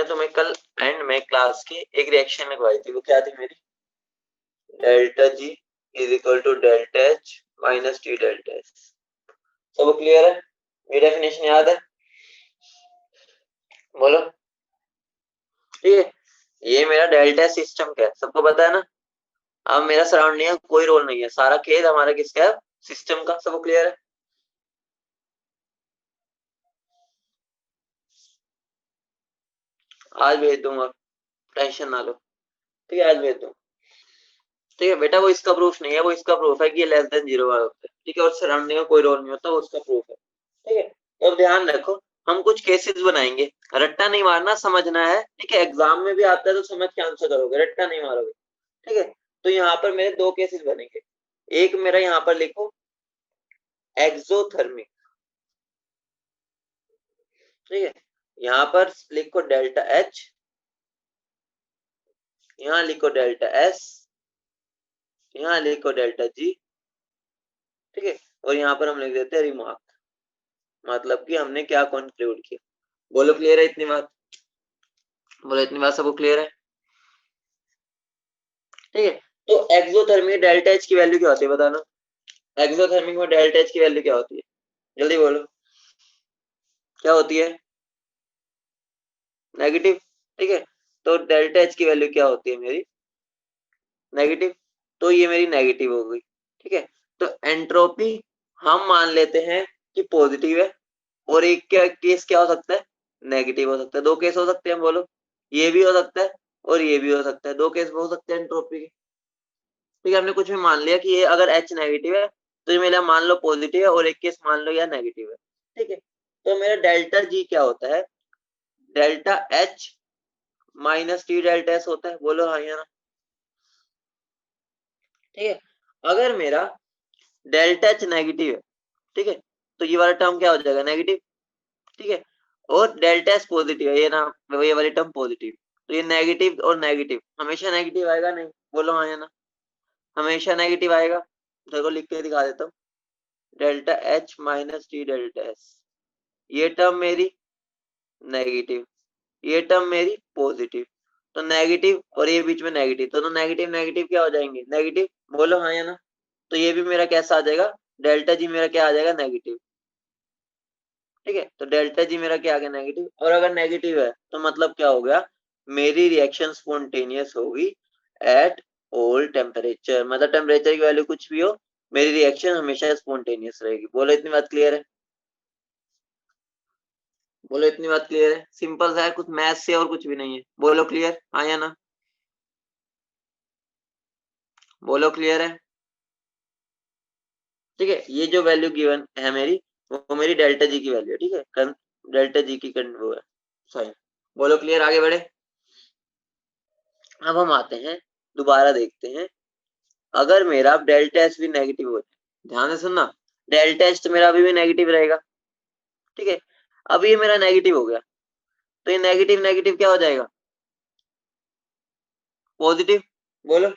मैंने तुम्हें कल एंड में क्लास की एक रिएक्शन लगवाई थी, वो क्या थी मेरी, delta G is equal to delta H minus T delta H. सब क्लियर है? ये डेफिनेशन याद है? बोलो। ठीक है, ये मेरा डेल्टा सिस्टम का है, सबको पता है ना। अब मेरा सराउंडिंग का कोई रोल नहीं है, सारा खेल हमारा किसका है, सिस्टम का। सबको क्लियर है? आज भेज दूंगा, टेंशन ना लो। ठीक है, आज भेज दूंगा। ठीक है बेटा, वो इसका प्रूफ नहीं है, वो इसका प्रूफ है कि ये लेस देन जीरो वाला होता है। ठीक है, और सराउंडिंग का कोई रोल नहीं होता, वो उसका प्रूफ है। ठीक है, तो अब ध्यान रखो, हम कुछ केसेस बनाएंगे, रट्टा नहीं मारना, समझना है। ठीक है, एग्जाम में भी आता है तो समझ के आंसर करोगे, रट्टा नहीं मारोगे। ठीक है, तो यहाँ पर मेरे दो केसेस बनेंगे। एक मेरा यहाँ पर लिखो एक्सोथर्मिक। ठीक है, यहाँ पर लिखो डेल्टा एच, यहाँ लिखो डेल्टा एस, यहाँ लिखो डेल्टा जी। ठीक है, और यहाँ पर हम लिख देते हैं रिमार्क, मतलब कि हमने क्या कंक्लूड किया। बोलो क्लियर है इतनी बात? बोलो इतनी बात सबको क्लियर है? ठीक है, तो एक्सोथर्मिक डेल्टा एच की वैल्यू क्या होती है बताना। एक्सोथर्मिक में डेल्टा एच की वैल्यू क्या होती है, जल्दी बोलो, क्या होती है? नेगेटिव। ठीक है, तो डेल्टा एच की वैल्यू क्या होती है मेरी, नेगेटिव। तो ये मेरी नेगेटिव हो गई। ठीक है, तो एंट्रोपी हम मान लेते हैं कि पॉजिटिव है, और एक क्या केस क्या हो सकता है, नेगेटिव हो सकता है। दो केस हो सकते हैं, बोलो। ये भी हो सकता है और ये भी हो सकता है, दो केस हो सकते हैं एंट्रोपी के। ठीक है, हमने कुछ भी मान लिया कि ये अगर एच नेगेटिव है तो ये मेरा मान लो पॉजिटिव है, और एक केस मान लो या नेगेटिव है। ठीक है, तो मेरा डेल्टा जी क्या होता है, delta H minus T delta S होता है। बोलो हाँ या ना। ठीक है, अगर मेरा डेल्टा एच नेगेटिव है, ठीक है, तो ये वाला टर्म क्या हो जाएगा, नेगेटिव। ठीक है, और डेल्टा एस पॉजिटिव है, ये ना, ये वाली टर्म पॉजिटिव। तो ये नेगेटिव और नेगेटिव हमेशा नेगेटिव आएगा, नहीं? बोलो हाँ या ना। हमेशा नेगेटिव आएगा। देखो लिख के दिखा देता हूँ, delta H minus T delta S, ये टर्म मेरी नेगेटिव, ये टर्म मेरी पॉजिटिव। तो नेगेटिव और ये बीच में नेगेटिव, तो नेगेटिव नेगेटिव क्या हो जाएंगे, नेगेटिव। बोलो हाँ या ना। तो ये भी मेरा कैसा आ जाएगा, डेल्टा जी मेरा क्या आ जाएगा, नेगेटिव। ठीक है, तो डेल्टा जी मेरा क्या आ गया, नेगेटिव। और अगर नेगेटिव है तो मतलब क्या हो गया, मेरी रिएक्शन स्पॉन्टेनियस होगी एट ऑल टेम्परेचर। मतलब टेम्परेचर की वैल्यू कुछ भी हो, मेरी रिएक्शन हमेशा स्पॉन्टेनियस रहेगी। बोलो इतनी बात क्लियर है? बोलो इतनी बात क्लियर है? सिंपल सा है, कुछ मैथ से और कुछ भी नहीं है। बोलो क्लियर, हाँ या ना। बोलो क्लियर है? ठीक है, ये जो वैल्यू गिवन है मेरी, वो मेरी डेल्टा जी की वैल्यू है। ठीक है, डेल्टा जी की वो है साइन। बोलो क्लियर, आगे बढ़े। अब हम आते हैं, दोबारा देखते हैं, अगर मेरा डेल्टा एच भी नेगेटिव हो जाए, ध्यान से सुनना, डेल्टा एच तो मेरा अभी भी नेगेटिव रहेगा। ठीक है, अब ये मेरा नेगेटिव हो गया, तो ये नेगेटिव नेगेटिव क्या हो जाएगा, पॉजिटिव। बोलो,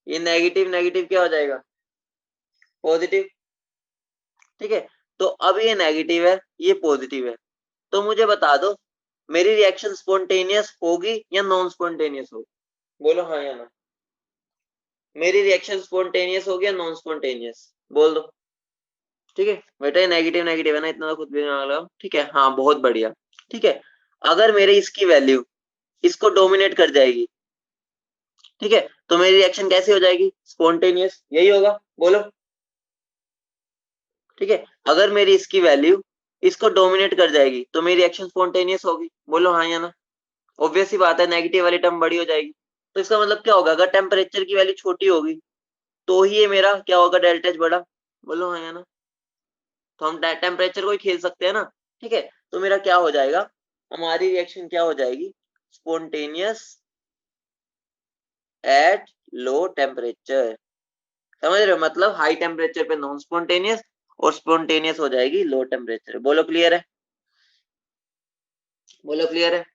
ये नेगेटिव नेगेटिव क्या हो जाएगा, पॉजिटिव। ठीक है, तो अब ये नेगेटिव है, ये पॉजिटिव है, तो मुझे बता दो मेरी रिएक्शन स्पॉन्टेनियस होगी या नॉन स्पॉन्टेनियस होगी। बोलो हाँ या ना। मेरी रिएक्शन स्पॉन्टेनियस होगी या नॉन स्पॉन्टेनियस, बोल दो। ठीक है बेटा, ये नेगेटिव नेगेटिव है ना, इतना तो खुद भी दिमाग लगाओ। ठीक है, हाँ बहुत बढ़िया। ठीक है, अगर मेरे इसकी वैल्यू इसको डोमिनेट कर जाएगी, ठीक है, तो मेरी रिएक्शन कैसी हो जाएगी, स्पॉन्टेनियस, यही होगा। बोलो। ठीक है, अगर मेरी इसकी वैल्यू इसको डोमिनेट कर जाएगी तो मेरी रिएक्शन स्पॉन्टेनियस होगी। बोलो हाँ या ना। ऑब्वियस सी बात है, नेगेटिव वाली टर्म बड़ी हो जाएगी। तो इसका मतलब क्या होगा, अगर टेम्परेचर की वैल्यू छोटी होगी तो ही ये मेरा क्या होगा, डेल्टा एच बड़ा। बोलो हाँ या ना। तो हम टेम्परेचर को ही खेल सकते हैं ना। ठीक है, तो मेरा क्या हो जाएगा, हमारी रिएक्शन क्या हो जाएगी, स्पॉन्टेनियस एट लो टेम्परेचर। समझ रहे हो, मतलब हाई टेम्परेचर पे नॉन स्पॉन्टेनियस, और स्पॉन्टेनियस हो जाएगी लो टेम्परेचर। बोलो क्लियर है? बोलो क्लियर है?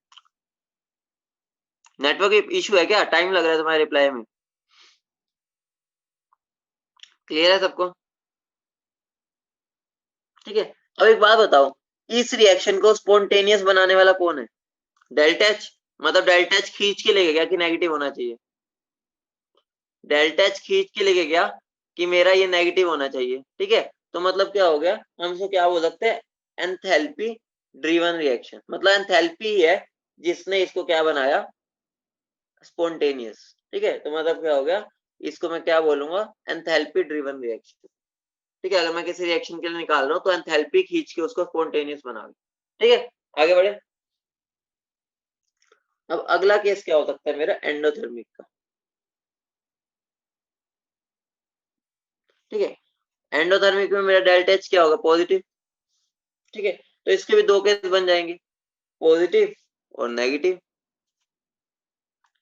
नेटवर्क इशू है क्या, टाइम लग रहा है तुम्हारे रिप्लाई में? क्लियर है सबको? ठीक है, अब एक बात बताओ, इस रिएक्शन को स्पॉन्टेनियस बनाने वाला कौन है, डेल्टा एच मतलब डेल्टा एच खींच के लेके गया कि नेगेटिव होना चाहिए, डेल्टा एच खींच के लेके गया कि मेरा ये नेगेटिव होना चाहिए, ठीक है। तो मतलब क्या हो गया, हम इसको क्या बोल सकते हैं, एंथैल्पी ड्रिवन रिएक्शन, मतलब एंथैल्पी ही है जिसने इसको क्या बनाया, स्पॉन्टेनियस, ठीक है। तो मतलब क्या हो गया, इसको मैं क्या बोलूंगा, एंथैल्पी ड्रिवन रिएक्शन, ठीक है। अगर मैं किसी रिएक्शन के लिए निकाल रहा हूँ तो एंथैल्पी खींच के उसको स्पॉन्टेनियस बना दो, ठीक है। आगे बढ़े। अब अगला केस क्या हो सकता है मेरा, एंडोथर्मिक का, ठीक है। एंडोथर्मिक में मेरा डेल्टा एच क्या होगा, पॉजिटिव, ठीक है। तो इसके भी दो केस बन जाएंगे, पॉजिटिव और नेगेटिव,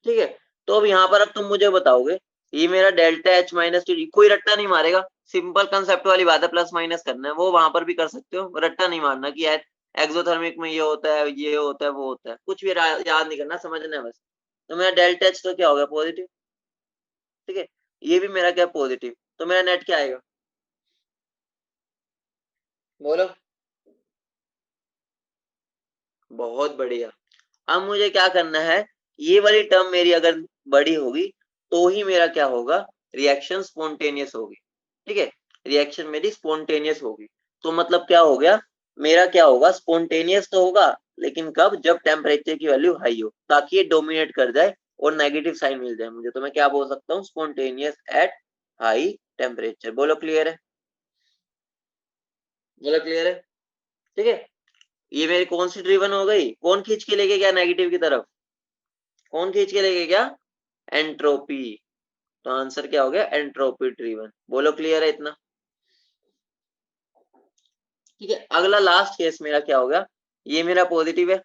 ठीक है। तो अब यहाँ पर अब तुम मुझे बताओगे, ये मेरा डेल्टा एच माइनस टी, कोई रट्टा नहीं मारेगा, सिंपल कंसेप्ट वाली बात है, प्लस माइनस करना है, वो वहां पर भी कर सकते हो, रट्टा नहीं मारना कि यार एक्सोथर्मिक में ये होता है, ये होता है, वो होता है, कुछ भी याद नहीं करना, समझना है बस। तो मेरा डेल्टा एच तो क्या हो गया, पॉजिटिव, ठीक है। ये भी मेरा क्या, पॉजिटिव, तो मेरा नेट क्या आएगा, बोलो। बहुत बढ़िया। अब मुझे क्या करना है, ये वाली टर्म मेरी अगर बड़ी होगी तो ही मेरा क्या होगा, रिएक्शन स्पॉन्टेनियस होगी, ठीक है। रिएक्शन मेरी स्पॉन्टेनियस होगी, तो मतलब क्या हो गया, मेरा क्या होगा, स्पॉन्टेनियस तो होगा, लेकिन कब, जब टेम्परेचर की वैल्यू हाई हो, ताकि ये डोमिनेट कर जाए और नेगेटिव साइन मिल जाए मुझे, तो मैं क्या बोल सकता हूँ, स्पॉन्टेनियस एट हाई टेम्परेचर। बोलो क्लियर है, बोलो क्लियर है, ठीक है। ये मेरी कौन सी ड्रिवन हो गई, कौन खींच के लेके गया नेगेटिव की तरफ, कौन खींच के लेके गया, एंट्रोपी। तो आंसर क्या हो गया, एंट्रोपी ड्रिवन। बोलो क्लियर है इतना, ठीक है। अगला लास्ट केस मेरा क्या हो गया, ये मेरा पॉजिटिव है,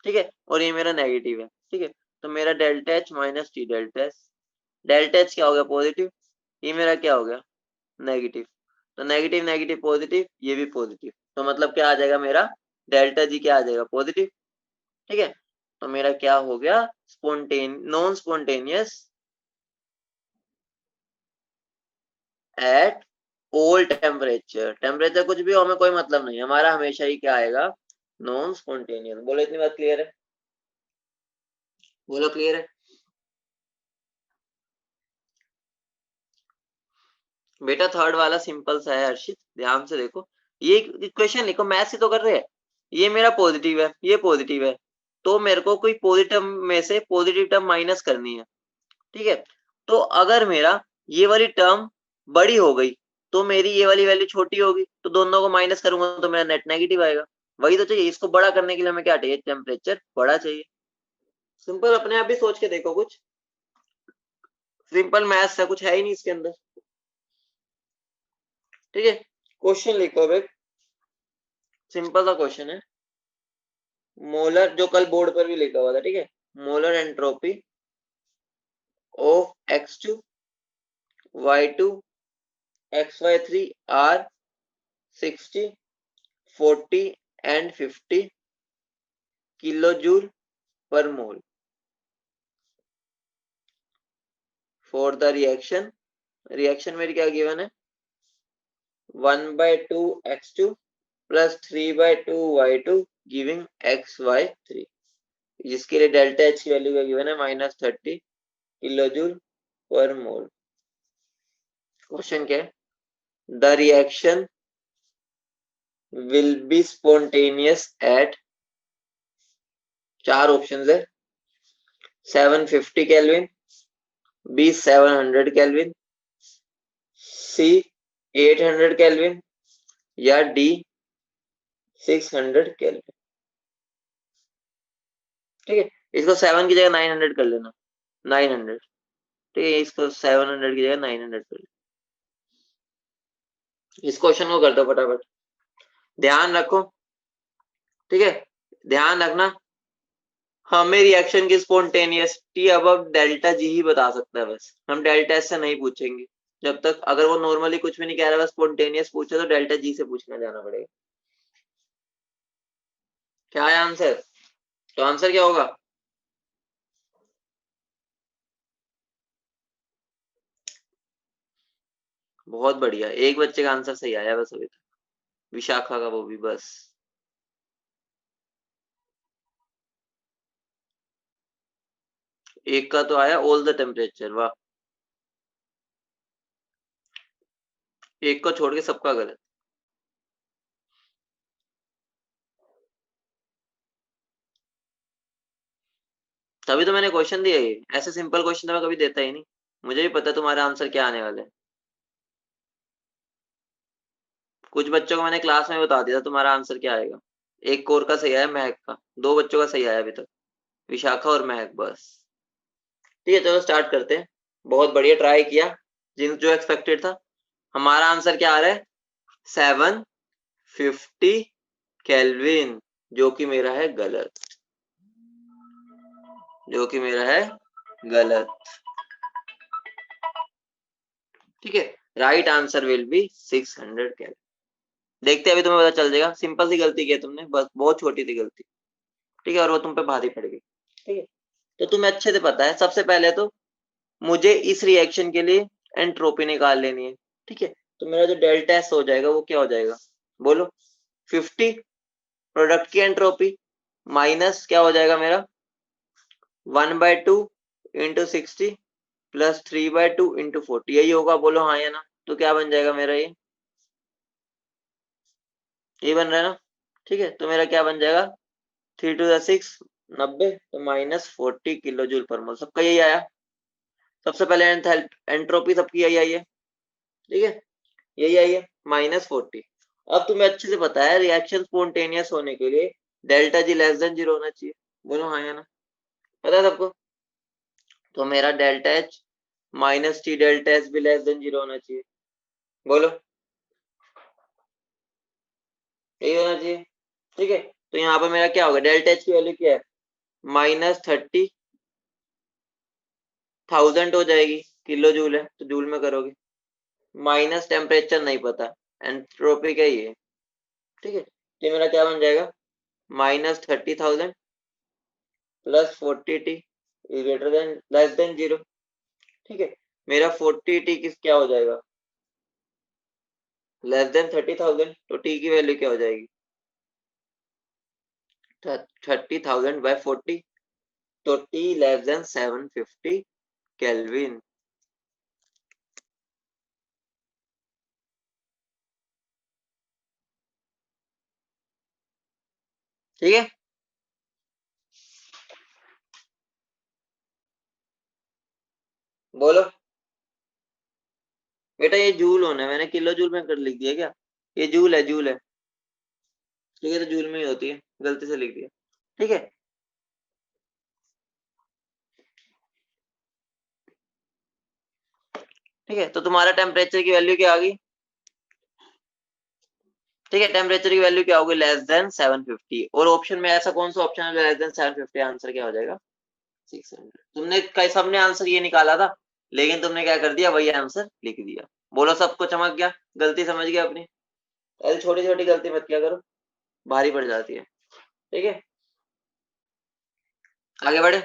ठीक है, और ये मेरा नेगेटिव है, ठीक है। तो मेरा delta H minus T delta H, delta H क्या हो गया, पॉजिटिव, ये मेरा क्या हो गया, नेगेटिव। तो नेगेटिव नेगेटिव पॉजिटिव, ये भी पॉजिटिव, तो मतलब क्या आ जाएगा मेरा, डेल्टा जी क्या आ जाएगा, पॉजिटिव, ठीक है। तो मेरा क्या हो गया, non spontaneous at all temperature, temperature कुछ भी हो हमें कोई मतलब नहीं, हमारा हमेशा ही क्या आएगा, नॉन स्पॉन्टेनियस। बोलो इतनी बात क्लियर है, बोलो क्लियर है। बेटा थर्ड वाला सिंपल सा है हर्षित, ध्यान से देखो, ये इक्वेशन लिखो, मैथ्स ही तो कर रहे हैं। ये मेरा पॉजिटिव है, ये पॉजिटिव है, तो मेरे को कोई पॉजिटिव में से पॉजिटिव टर्म माइनस करनी है, ठीक है। तो अगर मेरा ये वाली टर्म बड़ी हो गई तो मेरी ये वाली वैल्यू छोटी होगी, तो दोनों को माइनस करूंगा तो मेरा नेट नेगेटिव आएगा। वही तो चाहिए, इसको बड़ा करने के लिए हमें क्या चाहिए, टेम्परेचर बड़ा चाहिए। सिंपल, अपने आप भी सोच के देखो, कुछ सिंपल मैथ्स है, कुछ है ही नहीं इसके अंदर, ठीक है। क्वेश्चन लिखो अब, सिंपल सा क्वेश्चन है, मोलर, जो कल बोर्ड पर भी लिखा हुआ था, ठीक है। Molar entropy of x2 y2 xy3 are 60 40 and 50 kilo joule per mole for the reaction, reaction मेरी क्या गिवन है, 1/2 x2 plus 3/2 y2 giving xy3, जिसके लिए डेल्टा एच की वैल्यू क्या गिवन है, -30 kilo joule per mole. Question क्या है, the reaction will be spontaneous at, चार ऑप्शंस है, 750 kelvin, B 700 kelvin, C 800 kelvin, या डी 600 केल्विन, ठीक है। इसको 7 की जगह 900 कर लेना, 900, ठीक है। इसको 700 की जगह 900 कर लेना। इस क्वेश्चन को कर दो फटाफट, ध्यान रखो, ठीक है। ध्यान रखना, हमें रिएक्शन की स्पॉन्टेनियसटी अब डेल्टा जी ही बता सकता है, बस हम डेल्टा एस से नहीं पूछेंगे जब तक, अगर वो नॉर्मली कुछ भी नहीं कह रहा, बस स्पॉन्टेनियस पूछे तो डेल्टा जी से पूछना जाना पड़ेगा। क्या है आंसर, तो आंसर क्या होगा, बहुत बढ़िया, एक बच्चे का आंसर सही आया बस अभी तक, विशाखा का, वो भी बस। एक का तो आया ऑल द टेम्परेचर, वाह, एक को छोड़ के सबका गलत। तभी तो मैंने क्वेश्चन दिया, ये ऐसे सिंपल क्वेश्चन तो मैं कभी देता ही नहीं, मुझे भी पता है तुम्हारा आंसर क्या आने वाला है। कुछ बच्चों को मैंने क्लास में बता दिया था तुम्हारा आंसर क्या आएगा। एक कोर का सही आया, महक का, दो बच्चों का सही आया अभी तक, विशाखा और महक, बस। ठीक है, चलो स्टार्ट करते हैं। बहुत बढ़िया ट्राई किया, जिन जो एक्सपेक्टेड था। हमारा आंसर क्या आ रहा है, 750 केल्विन, जो कि मेरा है गलत, जो कि मेरा है गलत। ठीक है, right answer will be 600 kelvin. देखते हैं, अभी तुम्हें पता चल जाएगा। सिंपल सी गलती की है तुमने, बस बहुत छोटी सी गलती। ठीक है, और वो तुम पे भारी पड़ गई। ठीक है, तो तुम्हें अच्छे से पता है, सबसे पहले तो मुझे इस रिएक्शन के लिए एंट्रोपी निकाल लेनी है। ठीक है, तो मेरा जो डेल्टा एस हो जाएगा वो क्या हो जाएगा, बोलो। 50 प्रोडक्ट की एंट्रोपी माइनस क्या हो जाएगा मेरा, 1/2 इंटू 60 प्लस 3/2 इंटू 40, यही होगा, बोलो हाँ या ना। तो क्या बन जाएगा मेरा, ये बन रहा है ना। ठीक है, तो मेरा क्या बन जाएगा, 3 to the 6 90, तो -40 किलो जूल पर मोल, सबका यही आया। सबसे पहले एंट्रोपी सबकी यही आई है। ठीक है, यही आई है, -40। अब तुम्हें अच्छे से पता है, रिएक्शन स्पॉन्टेनियस होने के लिए डेल्टा जी लेस देन 0 होना चाहिए, बोलो हाँ या ना। पता है सबको, तो मेरा delta H minus T delta S भी लेस देन 0 होना चाहिए, बोलो यही होना चाहिए। ठीक है, तो यहाँ पर मेरा क्या होगा, डेल्टा एच की वैल्यू क्या है, -30,000 हो जाएगी, किलो जूल है तो जूल में करोगे, माइनस टेम्परेचर नहीं पता, एंट्रोपी का ही है। ठीक है, तो मेरा क्या बन जाएगा, -30,000 plus 40t greater than less than 0। ठीक है, मेरा 40t किस क्या हो जाएगा, लेस देन 30,000, तो t की वैल्यू क्या हो जाएगी, 30,000/40, तो t लेस देन 750 केल्विन। ठीक है, बोलो बेटा, ये जूल होना है, मैंने किलो जूल में कर लिख दिया क्या, ये जूल है, जूल है। ठीक है, तो जूल में ही होती है, गलती से लिख दिया। ठीक है, ठीक है, तो तुम्हारा टेम्परेचर की वैल्यू क्या आ गई। ठीक है, टेम्परेचर की वैल्यू क्या होगी, लेस देन 750, और ऑप्शन में ऐसा कौन सा ऑप्शन है लेस देन 750, आंसर क्या हो जाएगा 600। तुमने कई सबने आंसर ये निकाला था, लेकिन तुमने क्या कर दिया, वही आंसर लिख दिया। बोलो सबको चमक गया, गलती समझ गया अपनी। ऐसी छोटी छोटी गलती मत किया करो, भारी पड़ जाती है। ठीक है, आगे बढ़े,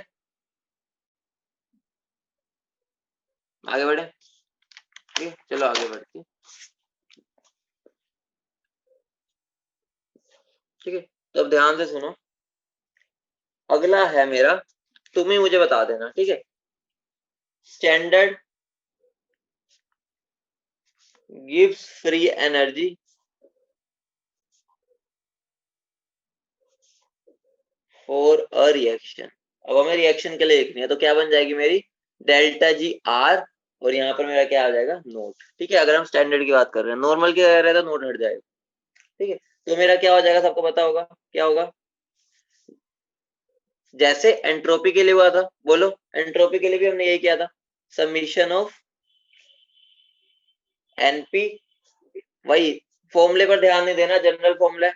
आगे बढ़े। ठीक है, चलो आगे बढ़ते हैं। ठीक है, तो अब ध्यान से सुनो, अगला है मेरा, तुम ही मुझे बता देना। ठीक है, standard gives free energy for a reaction. अब हमें रिएक्शन के लिए लिखनी है, तो क्या बन जाएगी मेरी, डेल्टा जी आर, और यहाँ पर मेरा क्या आ जाएगा, नोट। ठीक है, अगर हम स्टैंडर्ड की बात कर रहे हैं, नॉर्मल की अगर है तो नोट हट जाएगा। ठीक है, तो मेरा क्या हो जाएगा, सबको पता होगा क्या होगा, जैसे एंट्रोपी के लिए हुआ था, बोलो एंट्रोपी के लिए भी हमने यही किया था, समीशन ऑफ एनपी, वही फॉर्मूले पर ध्यान नहीं देना, जनरल फॉर्मूला।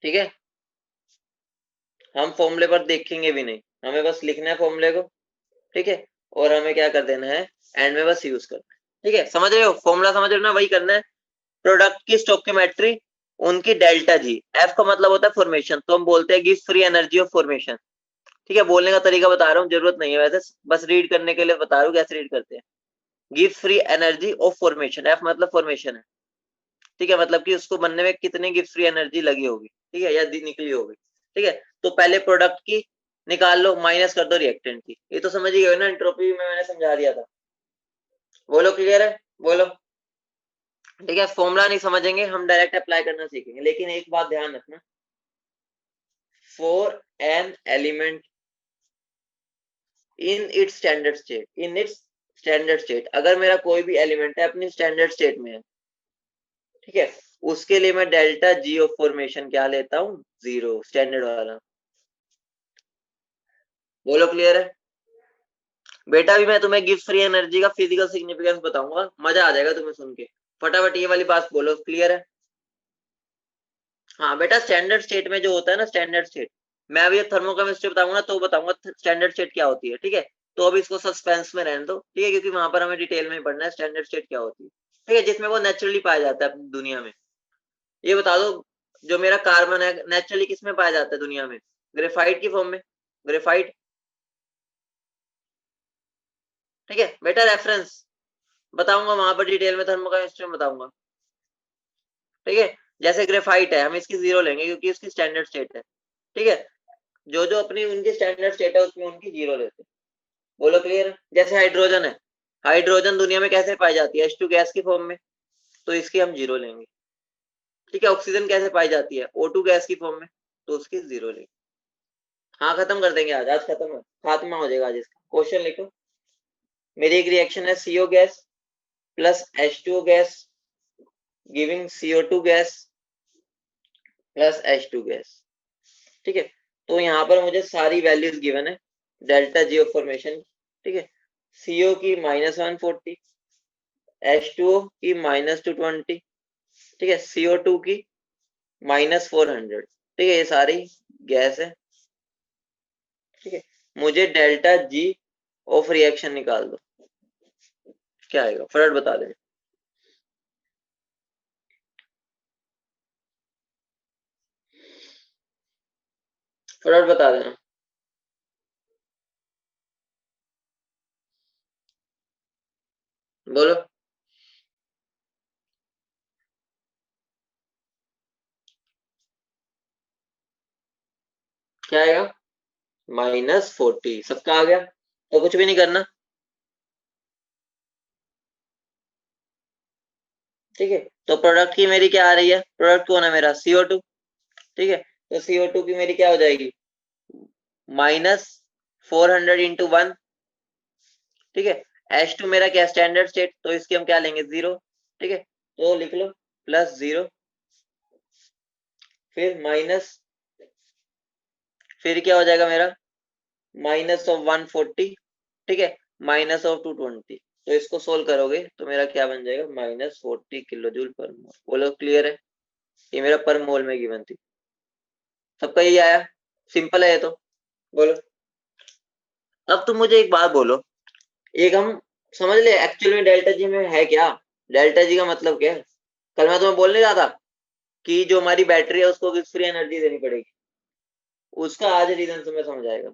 ठीक है, हम फॉर्मूले पर देखेंगे भी नहीं, हमें बस लिखना है फॉर्मूले को। ठीक है, और हमें क्या कर देना है, एंड में बस यूज करना है। ठीक है, समझ रहे हो, फॉर्मूला समझ रहे हो ना, वही करना है। प्रोडक्ट की स्टोकियोमेट्री, उनकी डेल्टा जी, एफ का मतलब होता है फॉर्मेशन, तो हम बोलते हैं give free energy of formation. ठीक है, बोलने का तरीका बता रहा हूँ, जरूरत नहीं है वैसे, बस रीड करने के लिए बता रहा हूँ कैसे रीड करते हैं। Give free energy of formation, F मतलब फॉर्मेशन है। ठीक है, मतलब कि उसको बनने में कितनी गिव फ्री एनर्जी लगी होगी, ठीक है, या निकली होगी। ठीक है। तो पहले प्रोडक्ट की निकाल लो, माइनस कर दो रिएक्टेंट की। ये तो समझ ही गए ना, एंट्रोपी में मैंने समझा दिया था। बोलो क्लियर है, बोलो। ठीक है, फॉर्मूला नहीं समझेंगे हम, डायरेक्ट अप्लाई करना सीखेंगे। लेकिन एक बात ध्यान रखना, for an element in its standard state, in its standard state, अगर मेरा कोई भी एलिमेंट है अपनी स्टैंडर्ड स्टेट में है, ठीक है, उसके लिए मैं डेल्टा जी ऑफ फॉर्मेशन क्या लेता हूँ, 0, स्टैंडर्ड वाला। बोलो क्लियर है बेटा। भी मैं तुम्हें गिफ्ट फ्री एनर्जी का फिजिकल सिग्निफिकेंस बताऊंगा, मजा आ जाएगा तुम्हें सुन के। फटाफट ये वाली बात बोलो, क्लियर है। हाँ बेटा, स्टैंडर्ड स्टेट में जो होता है ना, स्टैंडर्ड स्टेट, मैं अभी थर्मोकेमिस्ट्री बताऊंगा ना तो बताऊंगा स्टैंडर्ड स्टेट क्या होती है, ठीक है। तो अभी इसको सस्पेंस में रहने दो, ठीक है, क्योंकि वहां पर हमें डिटेल में पढ़ना है स्टैंडर्ड स्टेट क्या होती है, ठीक है, जिसमें वो नेचुरली पाया जाता है अपनी दुनिया में। ये बता दो, जो मेरा कार्बन है नेचुरली किस में पाया जाता है दुनिया में, ग्रेफाइट की फॉर्म में, ग्रेफाइट, ठीक है बेटा। रेफरेंस बताऊंगा वहां पर डिटेल में, थर्मोकेमिस्ट्री में बताऊंगा, ठीक है। जैसे ग्रेफाइट है, हम इसकी 0 लेंगे क्योंकि इसकी स्टैंडर्ड स्टेट है, ठीक है। जो जो अपनी उनकी स्टैंडर्ड स्टेट है उसमें उनकी 0 लेते हैं। बोलो क्लियर। जैसे हाइड्रोजन है, हाइड्रोजन दुनिया में कैसे पाई जाती है, H2 गैस की फॉर्म में, तो इसकी हम 0 लेंगे, ठीक है। ऑक्सीजन कैसे पाई जाती है, O2 गैस की फॉर्म में, तो उसकी 0 लेंगे। हाँ खत्म कर देंगे आज, आज खत्म है, खात्मा हो जाएगा आज इसका। क्वेश्चन लिखो, मेरी एक रिएक्शन है CO gas plus H2O gas giving CO2 gas plus H2 gas, ठीक है। तो यहाँ पर मुझे सारी वैल्यूज गिवन है डेल्टा जी ऑफ फॉर्मेशन, ठीक है। CO की -140, H2O की -220, ठीक है, CO2 की -400, ठीक है, ये सारी गैस है, ठीक है। मुझे डेल्टा जी ऑफ रिएक्शन निकाल दो, क्या आएगा फटाफट बता दें, फटाफट बता देना। बोलो क्या आएगा, -40, सबका आ गया, तो कुछ भी नहीं करना, ठीक है। तो प्रोडक्ट की मेरी क्या आ रही है, प्रोडक्ट कौन है मेरा, CO2, ठीक है। तो CO2 की मेरी क्या हो जाएगी, -400 × 1, ठीक है। H2 मेरा क्या स्टैंडर्ड स्टेट, तो इसकी हम क्या लेंगे, 0, ठीक है। तो लिख लो +0, फिर माइनस, फिर क्या हो जाएगा मेरा, -140, ठीक है, -220। तो इसको सोल्व करोगे तो मेरा क्या बन जाएगा, -40 kJ/mol। बोलो क्लियर है, ये मेरा पर मोल में गिवन थी, सबका यही आया, सिंपल है ये तो। बोलो, अब तुम मुझे एक बात बोलो, एक हम समझ ले एक्चुअल में डेल्टा जी में है क्या, डेल्टा जी का मतलब क्या है। कल मैं तुम्हें बोलने रहा था कि जो हमारी बैटरी है उसको फ्री एनर्जी देनी पड़ेगी, उसका आज रीजन तुम्हें समझ आएगा,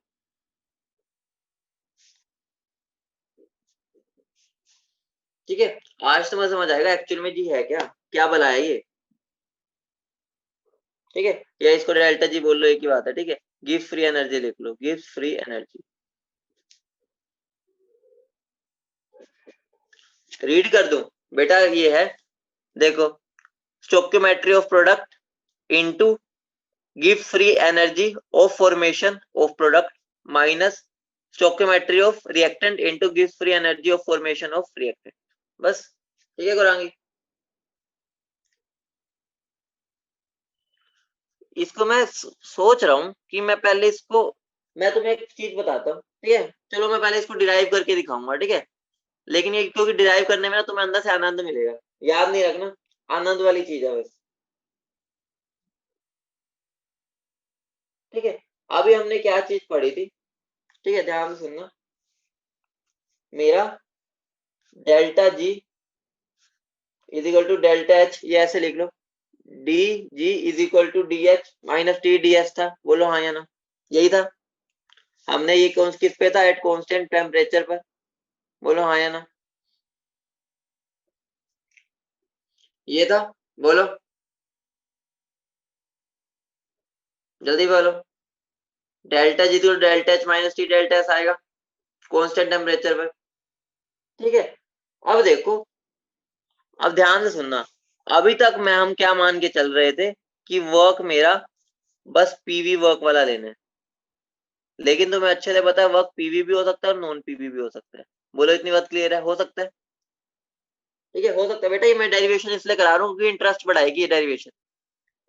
ठीक है। आज तुम्हें समझ आएगा एक्चुअल में जी है क्या, क्या भला है ये, ठीक है। या इसको डेल्टा जी बोल लो, एक ही बात है, ठीक है। गिव फ्री एनर्जी लिख लो, गिव फ्री एनर्जी, रीड कर दूं बेटा, ये है, देखो, stoichiometry of product into give free energy of formation of product minus stoichiometry of reactant into give free energy of formation of reactant, बस, ठीक है करांगी। इसको मैं सोच रहा हूँ कि मैं पहले इसको, मैं तुम्हें एक चीज बताता हूँ, ठीक है। चलो मैं पहले इसको डिराइव करके दिखाऊंगा, ठीक है। लेकिन ये क्योंकि डिराइव करने में ना तुम्हें अंदर से आनंद मिलेगा, याद नहीं रखना, आनंद वाली चीज है बस, ठीक है। अभी हमने क्या चीज पढ़ी थी, ठीक है, ध्यान से सुनना, मेरा delta G is equal to delta H, ये ऐसे लिख लो, D G is equal to D H minus T D S था, बोलो हाँ या ना, यही था। हमने ये कौन किस पे था, एट कांस्टेंट टेम्परेचर पर, बोलो हाँ या ना, ये था, बोलो जल्दी बोलो। डेल्टा जी तो delta H minus T delta S आएगा कांस्टेंट टेम्परेचर पर। ठीक है, अब देखो, अब ध्यान से सुनना। अभी तक मैं हम क्या मान के चल रहे थे कि वर्क मेरा बस पीवी वर्क वाला लेना है, लेकिन तुम्हें अच्छे से पता है वर्क पीवी भी हो सकता है और नॉन पीवी भी हो सकता है। बोलो इतनी बात क्लियर है? हो सकता है, ठीक है, हो सकता है बेटा। ये मैं डेरिवेशन इसलिए करा रहा हूँ क्योंकि इंटरेस्ट बढ़ाएगी ये डेरिवेशन।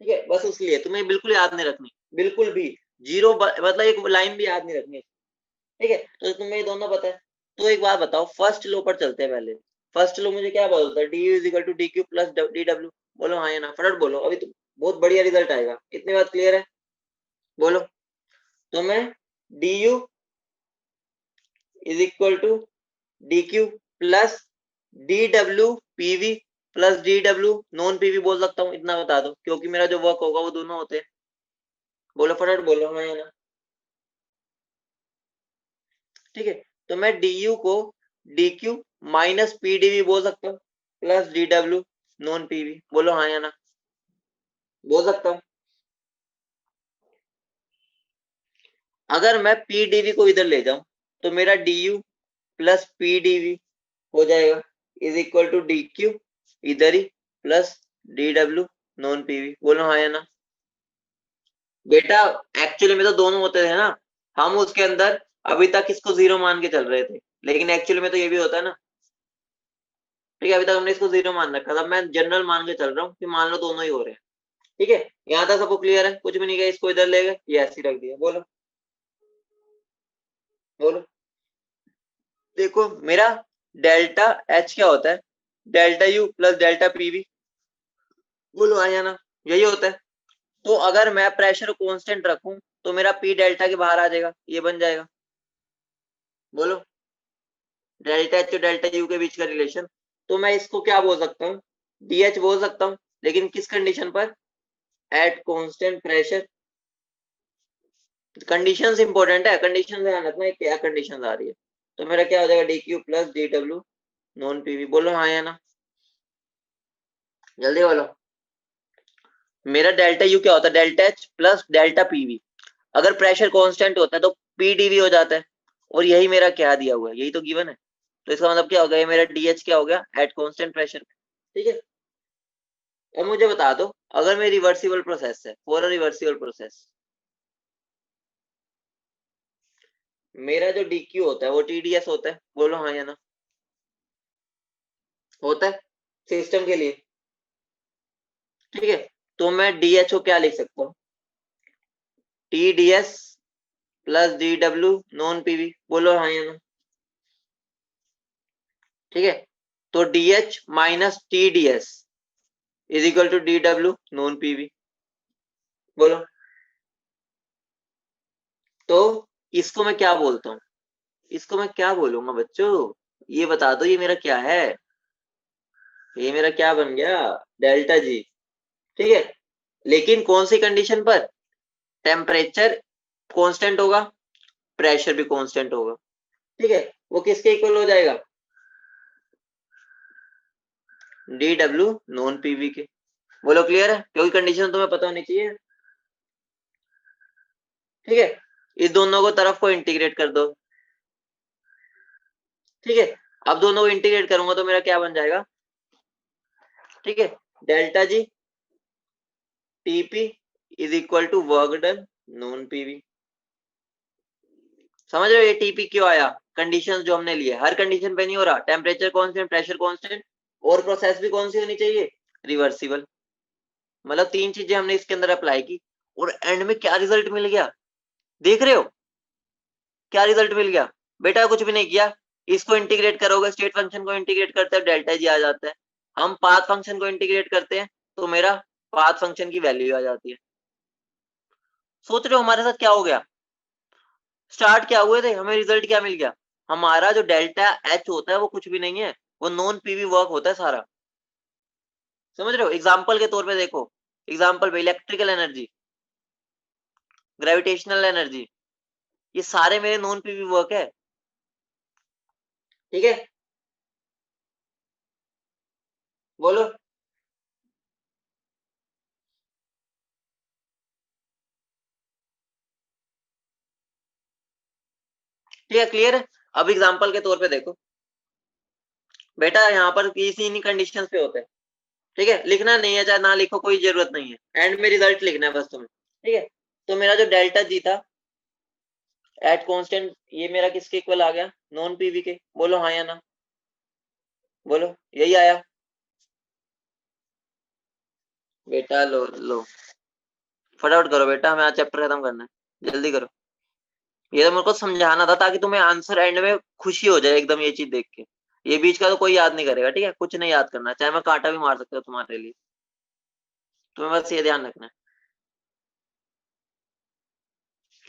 ठीक है, बस इसलिए तुम्हें बिल्कुल याद नहीं रखनी, बिल्कुल भी जीरो मतलब एक लाइन भी याद नहीं रखनी। ठीक है, तो तुम्हें ये दोनों पता है। तो एक बात बताओ, फर्स्ट लो पर चलते हैं पहले। फर्स्ट लो मुझे क्या बोलता है, D U is equal to D Q plus D W. बोलो हाँ या ना, फटाफट बोलो, अभी तो बहुत बढ़िया रिजल्ट आएगा। इतनी बात क्लियर है? बोलो। तो मैं D U is equal to D Q plus D W PV plus D W non PV बोल सकता हूँ, इतना बता दो, क्योंकि मेरा जो वर्क होगा वो दोनों होते हैं। बोलो फटाफट बोलो हाँ या ना। ठीक है, तो मैं डी यू को D Q minus P D V बोल सकता हूँ plus D W non PV. बोलो हाँ या ना। बोल सकता हूँ। अगर मैं पी डी वी को इधर ले जाऊं तो मेरा D U plus P D V हो जाएगा is equal to D Q इधर ही plus D W non PV. बोलो हाँ या ना। बेटा एक्चुअली में तो दोनों होते थे ना, हम उसके अंदर अभी तक इसको जीरो मान के चल रहे थे, लेकिन एक्चुअली में तो ये भी होता है ना। ठीक है, अभी तक हमने इसको जीरो मान रखा था, मैं जनरल मान के चल रहा हूँ कि मान लो दोनों ही हो रहे हैं। ठीक है, यहाँ तक सबको क्लियर है? कुछ भी नहीं किया, इसको इधर ले गए, ये ऐसे रख दिया। बोलो बोलो। देखो मेरा डेल्टा एच क्या होता है, delta U plus delta PV. बोलो आया ना, यही होता है। तो अगर मैं प्रेशर कांस्टेंट रखूं तो मेरा पी डेल्टा के बाहर आ जाएगा, ये बन जाएगा। बोलो डेल्टा एच और डेल्टा यू के बीच का रिलेशन। तो मैं इसको क्या बोल सकता हूँ, डी एच बोल सकता हूँ, लेकिन किस कंडीशन पर? Eight constant pressure. Conditions important है, कंडीशन ध्यान रखना है क्या कंडीशन आ रही है। तो मेरा क्या हो जाएगा, D Q plus D W non PV. बोलो हाँ या ना, जल्दी बोलो। मेरा डेल्टा यू क्या होता है, delta H plus delta PV. अगर प्रेशर कांस्टेंट होता है तो पीडीवी हो जाता है, और यही मेरा क्या दिया हुआ है, यही तो गिवन है। तो इसका मतलब क्या हो गया, ये मेरा डीएच क्या हो गया, एट कांस्टेंट प्रेशर। ठीक है, अब मुझे बता दो, अगर मैं रिवर्सिबल प्रोसेस है, फॉर अ रिवर्सिबल प्रोसेस, मेरा जो डीक्यू होता है वो टीडीएस होता है। बोलो हाँ या ना। होता है सिस्टम के लिए। ठीक है, तो मैं डीएचओ क्या लिख सकता हूँ, TDS plus D W non PV. बोलो हाँ या ना। ठीक है, तो DH minus TDS is equal to D W non PV. बोलो। तो इसको मैं क्या बोलता हूँ, इसको मैं क्या बोलूंगा बच्चों, ये बता दो, ये मेरा क्या है, ये मेरा क्या बन गया, डेल्टा जी। ठीक है, लेकिन कौन सी कंडीशन पर, टेम्परेचर कांस्टेंट होगा, प्रेशर भी कांस्टेंट होगा। ठीक है, वो किसके इक्वल हो जाएगा, डी डब्ल्यू नॉन पीवी के। बोलो क्लियर है, क्योंकि कंडीशन तुम्हें पता होनी चाहिए। ठीक है, इस दोनों को तरफ को इंटीग्रेट कर दो। ठीक है, अब दोनों को इंटीग्रेट करूंगा तो मेरा क्या बन जाएगा, ठीक है, delta G TP is equal to work done non PV. समझ रहे हो ये टीपी क्यों आया, कंडीशंस जो हमने लिए, हर कंडीशन पे नहीं हो रहा, टेम्परेचर कांस्टेंट, प्रेशर कांस्टेंट, और प्रोसेस भी कौन सी होनी चाहिए, रिवर्सिबल। मतलब तीन चीजें हमने इसके अंदर अप्लाई की, और एंड में क्या रिजल्ट मिल गया, देख रहे हो क्या रिजल्ट मिल गया। बेटा कुछ भी नहीं किया, इसको इंटीग्रेट करोगे, स्टेट फंक्शन को इंटीग्रेट करते हैं डेल्टा जी आ जाता है, हम पाथ फंक्शन को इंटीग्रेट करते हैं तो मेरा पाथ फंक्शन की वैल्यू आ जाती है। सोच रहे हो हमारे साथ क्या हो गया, स्टार्ट क्या हुए थे, हमें रिजल्ट क्या मिल गया। हमारा जो डेल्टा एच होता है वो कुछ भी नहीं है, वो नॉन पीवी वर्क होता है सारा। समझ रहे हो, एग्जाम्पल के तौर पे देखो, एग्जाम्पल पे इलेक्ट्रिकल एनर्जी, ग्रेविटेशनल एनर्जी, ये सारे मेरे नॉन पीवी वर्क है। ठीक है, बोलो। ठीक है, क्लियर है। अब एग्जांपल के तौर पे देखो बेटा, यहाँ पर किसी इन कंडीशंस पे होते हैं, ठीक है, लिखना नहीं है, चाहे ना लिखो, कोई जरूरत नहीं है, एंड में रिजल्ट लिखना है बस तुम्हें, ठीक है। तो मेरा जो डेल्टा जी था एट कांस्टेंट, ये मेरा किसके इक्वल आ गया, नॉन पीवी के, बोलो हाँ या ना, बोलो यही आया बेटा। लो लो, फटाफट करो बेटा, हमें आज चैप्टर खत्म करना है, जल्दी करो। ये तो मेरे को समझाना था ताकि तुम्हें आंसर एंड में खुशी हो जाए एकदम ये चीज देख के। ये बीच का तो कोई याद नहीं करेगा, ठीक है, कुछ नहीं याद करना, चाहे मैं कांटा भी मार सकता हूँ तुम्हारे लिए, तुम्हें बस ये ध्यान रखना है,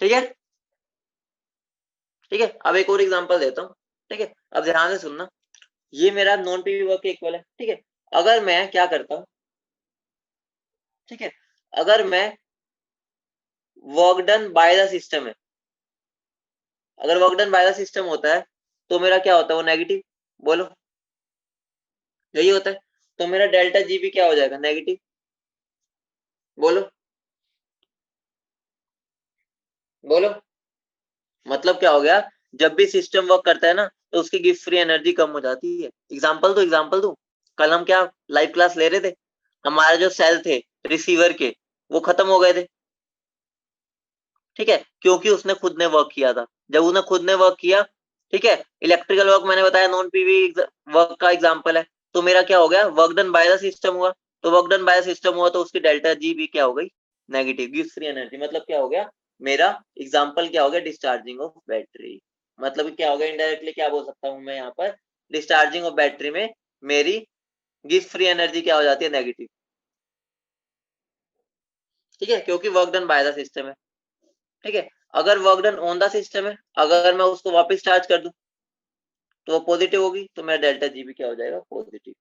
ठीक है। ठीक है, अब एक और एग्जांपल देता हूँ, ठीक है, अब ध्यान से सुनना। ये मेरा नॉन पीवी वर्क के इक्वल है, ठीक है। अगर मैं क्या करता हूँ, ठीक है, अगर मैं work done by the system है, अगर work done by the system होता है तो मेरा क्या होता है, वो नेगेटिव, बोलो यही होता है। तो मेरा डेल्टा जी भी क्या हो जाएगा, नेगेटिव, बोलो बोलो। मतलब क्या हो गया, जब भी सिस्टम वर्क करता है ना तो उसकी गिफ्ट फ्री एनर्जी कम हो जाती है। एग्जाम्पल दो, कल हम क्या लाइव क्लास ले रहे थे, हमारे जो सेल थे रिसीवर के, वो खत्म हो गए थे, ठीक है, क्योंकि उसने खुद ने वर्क किया था। जब उसने खुद ने वर्क किया, ठीक है, इलेक्ट्रिकल वर्क मैंने बताया नॉन पीवी वर्क का एग्जांपल है, तो मेरा क्या हो गया, work done by the system हुआ। तो work done by the system हुआ तो उसकी डेल्टा जी भी क्या हो गई, नेगेटिव, गिव्स फ्री एनर्जी। मतलब क्या हो गया, मेरा एग्जांपल क्या हो गया, डिस्चार्जिंग ऑफ बैटरी। मतलब क्या हो गया, इनडायरेक्टली क्या बोल सकता हूं मैं यहाँ पर, डिस्चार्जिंग ऑफ बैटरी में मेरी गिव्स फ्री एनर्जी क्या हो जाती है, नेगेटिव, ठीक है, क्योंकि work done by the system है, ठीक है। अगर work done on the system है, अगर मैं उसको वापस चार्ज कर दूं तो वो पॉजिटिव होगी, तो मेरा डेल्टा जी भी क्या हो जाएगा, पॉजिटिव,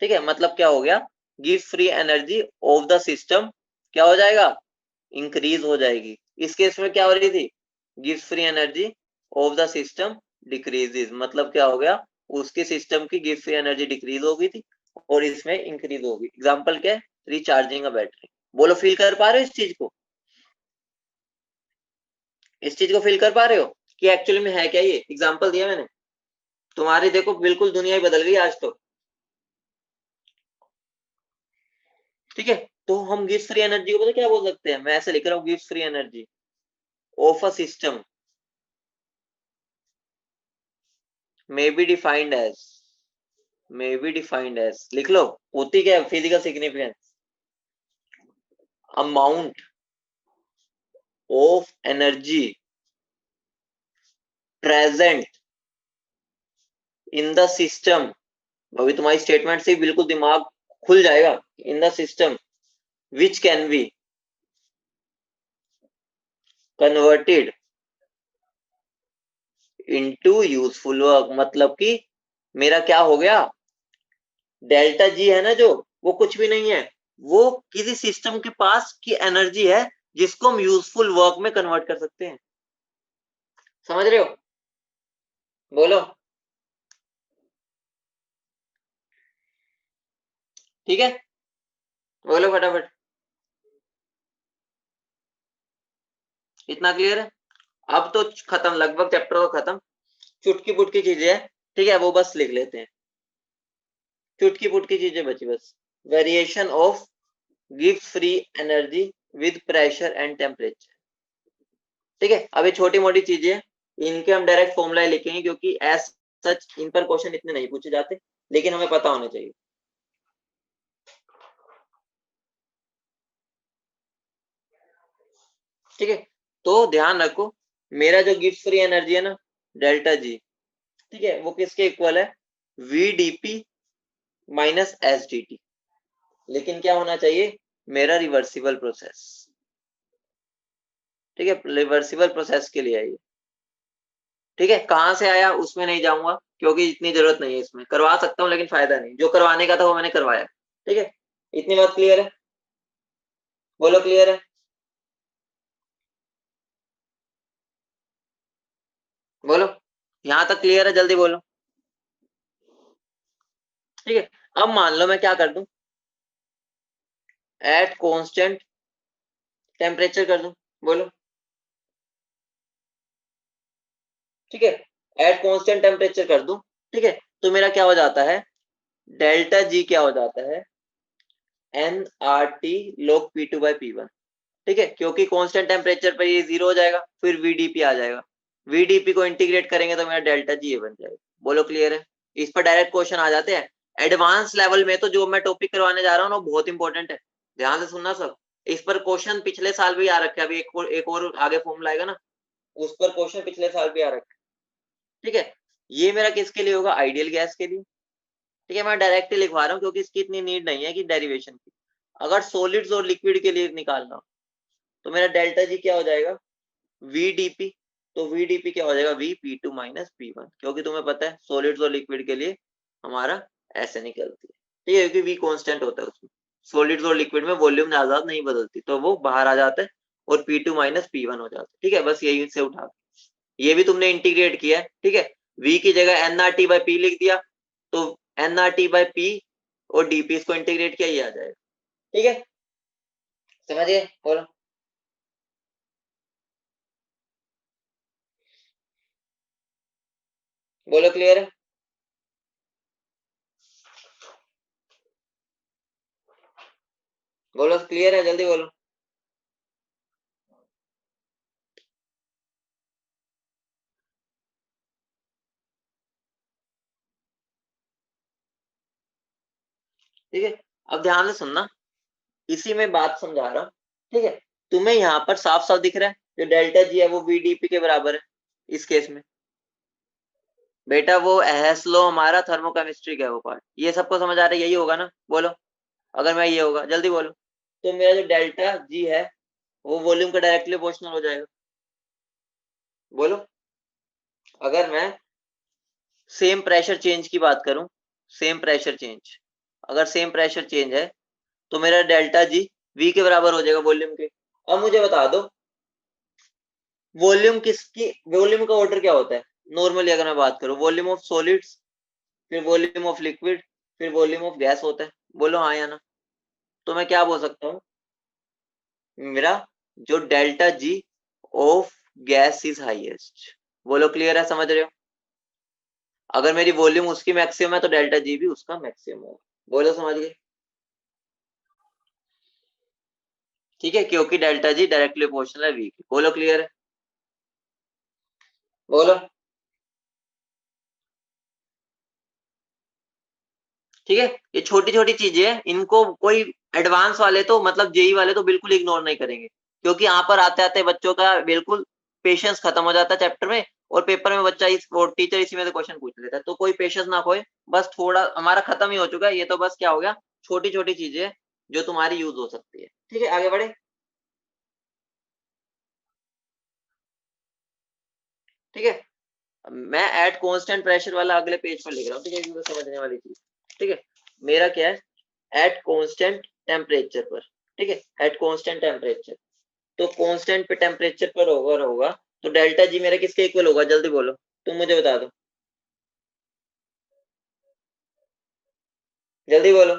ठीक है। मतलब क्या हो गया, give free energy of the system क्या हो जाएगा, इंक्रीज हो जाएगी। इस केस में क्या हो रही थी, give free energy of the system decreases. मतलब क्या हो गया, उसके सिस्टम की गिव फ्री एनर्जी डिक्रीज हो गई थी और इसमें इंक्रीज होगी। एग्जाम्पल क्या है, रिचार्जिंग अ बैटरी। बोलो फील कर पा रहे हो इस चीज को, इस चीज को फील कर पा रहे हो कि एक्चुअली में है क्या, ये एग्जाम्पल दिया मैंने, तुम्हारी देखो बिल्कुल दुनिया ही बदल गई आज तो, ठीक है। तो हम गिव्स फ्री एनर्जी को पता क्या बोल सकते हैं, मैं ऐसे लिख रहा हूँ, gives free energy of a system may be defined as, लिख लो, होती क्या है physical significance, amount of energy present in the system. अभी तुम्हारी स्टेटमेंट से बिल्कुल दिमाग खुल जाएगा, in the system which can be converted into useful work. मतलब कि मेरा क्या हो गया, डेल्टा जी है ना जो, वो कुछ भी नहीं है, वो किसी सिस्टम के पास की एनर्जी है जिसको हम यूजफुल वर्क में कन्वर्ट कर सकते हैं। समझ रहे हो, बोलो, ठीक है, बोलो फटाफट, इतना क्लियर है। अब तो खत्म, लगभग चैप्टर तो खत्म, चुटकी पुटकी चीजें है, ठीक है, वो बस लिख लेते हैं, चुटकी पुटकी चीजें बची बस। Variation of give free energy with pressure and temperature, ठीक है। अब ये छोटी मोटी चीजें हैं, इनके हम डायरेक्ट फॉर्मूला लिखेंगे क्योंकि एज सच इन पर क्वेश्चन इतने नहीं पूछे जाते, लेकिन हमें पता होने चाहिए, ठीक है। तो ध्यान रखो, मेरा जो गिव्स फ्री एनर्जी है ना, डेल्टा जी, ठीक है, वो किसके इक्वल है, VDP minus S D T. लेकिन क्या होना चाहिए, मेरा रिवर्सिबल प्रोसेस, ठीक है, रिवर्सिबल प्रोसेस के लिए है ये, ठीक है। कहां से आया उसमें नहीं जाऊंगा क्योंकि इतनी जरूरत नहीं है, इसमें करवा सकता हूँ लेकिन फायदा नहीं, जो करवाने का था वो मैंने करवाया, ठीक है। इतनी बात क्लियर है, बोलो क्लियर है, बोलो, यहां तक क्लियर है, जल्दी बोलो, ठीक है। अब मान लो मैं क्या कर दूं, एट कांस्टेंट टेम्परेचर कर दूं, बोलो ठीक है, एट कांस्टेंट टेम्परेचर कर दूं, ठीक है, तो मेरा क्या हो जाता है, डेल्टा जी क्या हो जाता है, N R T log P2 by P1, ठीक है, क्योंकि कांस्टेंट टेम्परेचर पर ये 0 हो जाएगा, फिर वीडीपी आ जाएगा, वीडीपी को इंटीग्रेट करेंगे तो मेरा डेल्टा जी ये बन जाएगा। बोलो क्लियर है? इस पर डायरेक्ट क्वेश्चन आ जाते हैं। एडवांस लेवल में तो जो मैं टॉपिक करवाने जा रहा हूँ ना बहुत इंपॉर्टेंट है, ध्यान से सुनना सब। इस पर क्वेश्चन पिछले साल भी आ रखे, अभी एक और आगे फॉर्मूला आएगा ना, उस पर क्वेश्चन पिछले साल भी आ रखे, ठीक है। ये मेरा किसके लिए होगा, आइडियल गैस के लिए, ठीक है। मैं डायरेक्ट ही लिखवा रहा हूँ क्योंकि इसकी इतनी नीड नहीं है कि डेरिवेशन की। अगर सॉलिड्स और लिक्विड के लिए निकालना हो तो मेरा डेल्टा जी क्या हो जाएगा, वीडीपी, तो वीडीपी क्या हो जाएगा, V P two minus P one, क्योंकि तुम्हें पता है सॉलिड्स और लिक्विड के लिए हमारा ऐसे निकलती है, ठीक है, क्योंकि वी कांस्टेंट होता है उसमें। सॉलिड्स और लिक्विड में वॉल्यूम ज्यादा नहीं बदलती, तो वो बाहर आ जाता है और P two minus P one हो जाता है, ठीक है। बस यही से उठा, ये भी तुमने इंटीग्रेट किया है, ठीक है। वी की जगह N R T by P लिख दिया, तो N R T by P और डीपी इसको इंटीग्रेट किया, ये आ जाएगा, ठीक है। समझिए, बोलो। बोलो क्लियर है? बोलो क्लियर है, जल्दी बोलो। ठीक है, अब ध्यान से सुनना, इसी में बात समझा रहा हूँ, ठीक है। तुम्हें यहाँ पर साफ साफ दिख रहा है जो डेल्टा जी है वो वीडीपी के बराबर है इस केस में। बेटा वो हेस्लो हमारा थर्मोकेमिस्ट्री का है वो पार्ट, ये सबको समझ आ रहा है, यही होगा ना, बोलो। अगर मैं ये होगा, जल्दी बोलो। तो मेरा जो डेल्टा जी है वो वॉल्यूम का डायरेक्टली प्रोपोर्शनल हो जाएगा, बोलो। अगर मैं सेम प्रेशर चेंज की बात करूं, सेम प्रेशर चेंज, अगर सेम प्रेशर चेंज है तो मेरा डेल्टा जी वी के बराबर हो जाएगा वॉल्यूम के। अब मुझे बता दो वॉल्यूम किसकी, वॉल्यूम का ऑर्डर क्या होता है नॉर्मली, अगर मैं बात करूं वॉल्यूम ऑफ सॉलिड्स, फिर वॉल्यूम ऑफ लिक्विड, फिर वॉल्यूम ऑफ गैस होता है, बोलो हाँ या ना। तो मैं क्या बोल सकता हूँ, मेरा जो delta G of gas is highest, बोलो क्लियर है, समझ रहे हो? अगर मेरी वॉल्यूम उसकी मैक्सिमम है तो डेल्टा जी भी उसका मैक्सिमम होगा, बोलो समझ गए? ठीक है, क्योंकि डेल्टा जी डायरेक्टली प्रोपोर्शनल है वी की, बोलो क्लियर है? बोलो। ठीक है, ये छोटी छोटी चीजें हैं, इनको कोई एडवांस वाले तो मतलब जेई वाले तो बिल्कुल इग्नोर नहीं करेंगे, क्योंकि यहाँ पर आते आते बच्चों का बिल्कुल पेशेंस खत्म हो जाता है चैप्टर में, और पेपर में बच्चा इस और टीचर इसी में से क्वेश्चन पूछ लेता है, तो कोई पेशेंस ना खोए। बस थोड़ा हमारा खत्म ही हो चुका है ये, तो बस क्या हो गया, छोटी छोटी चीजें जो तुम्हारी यूज हो सकती है, ठीक है। आगे बढ़े, ठीक है। मैं एट कांस्टेंट प्रेशर वाला अगले पेज पर लिख रहा हूँ, ठीक है, क्योंकि समझने वाली चीज, ठीक है। मेरा क्या है, एट कांस्टेंट टेम्परेचर पर, ठीक है, एट कांस्टेंट टेम्परेचर, तो कांस्टेंट पे टेम्परेचर पर होगा तो डेल्टा जी मेरा किसके इक्वल होगा, जल्दी बोलो, तुम मुझे बता दो, जल्दी बोलो।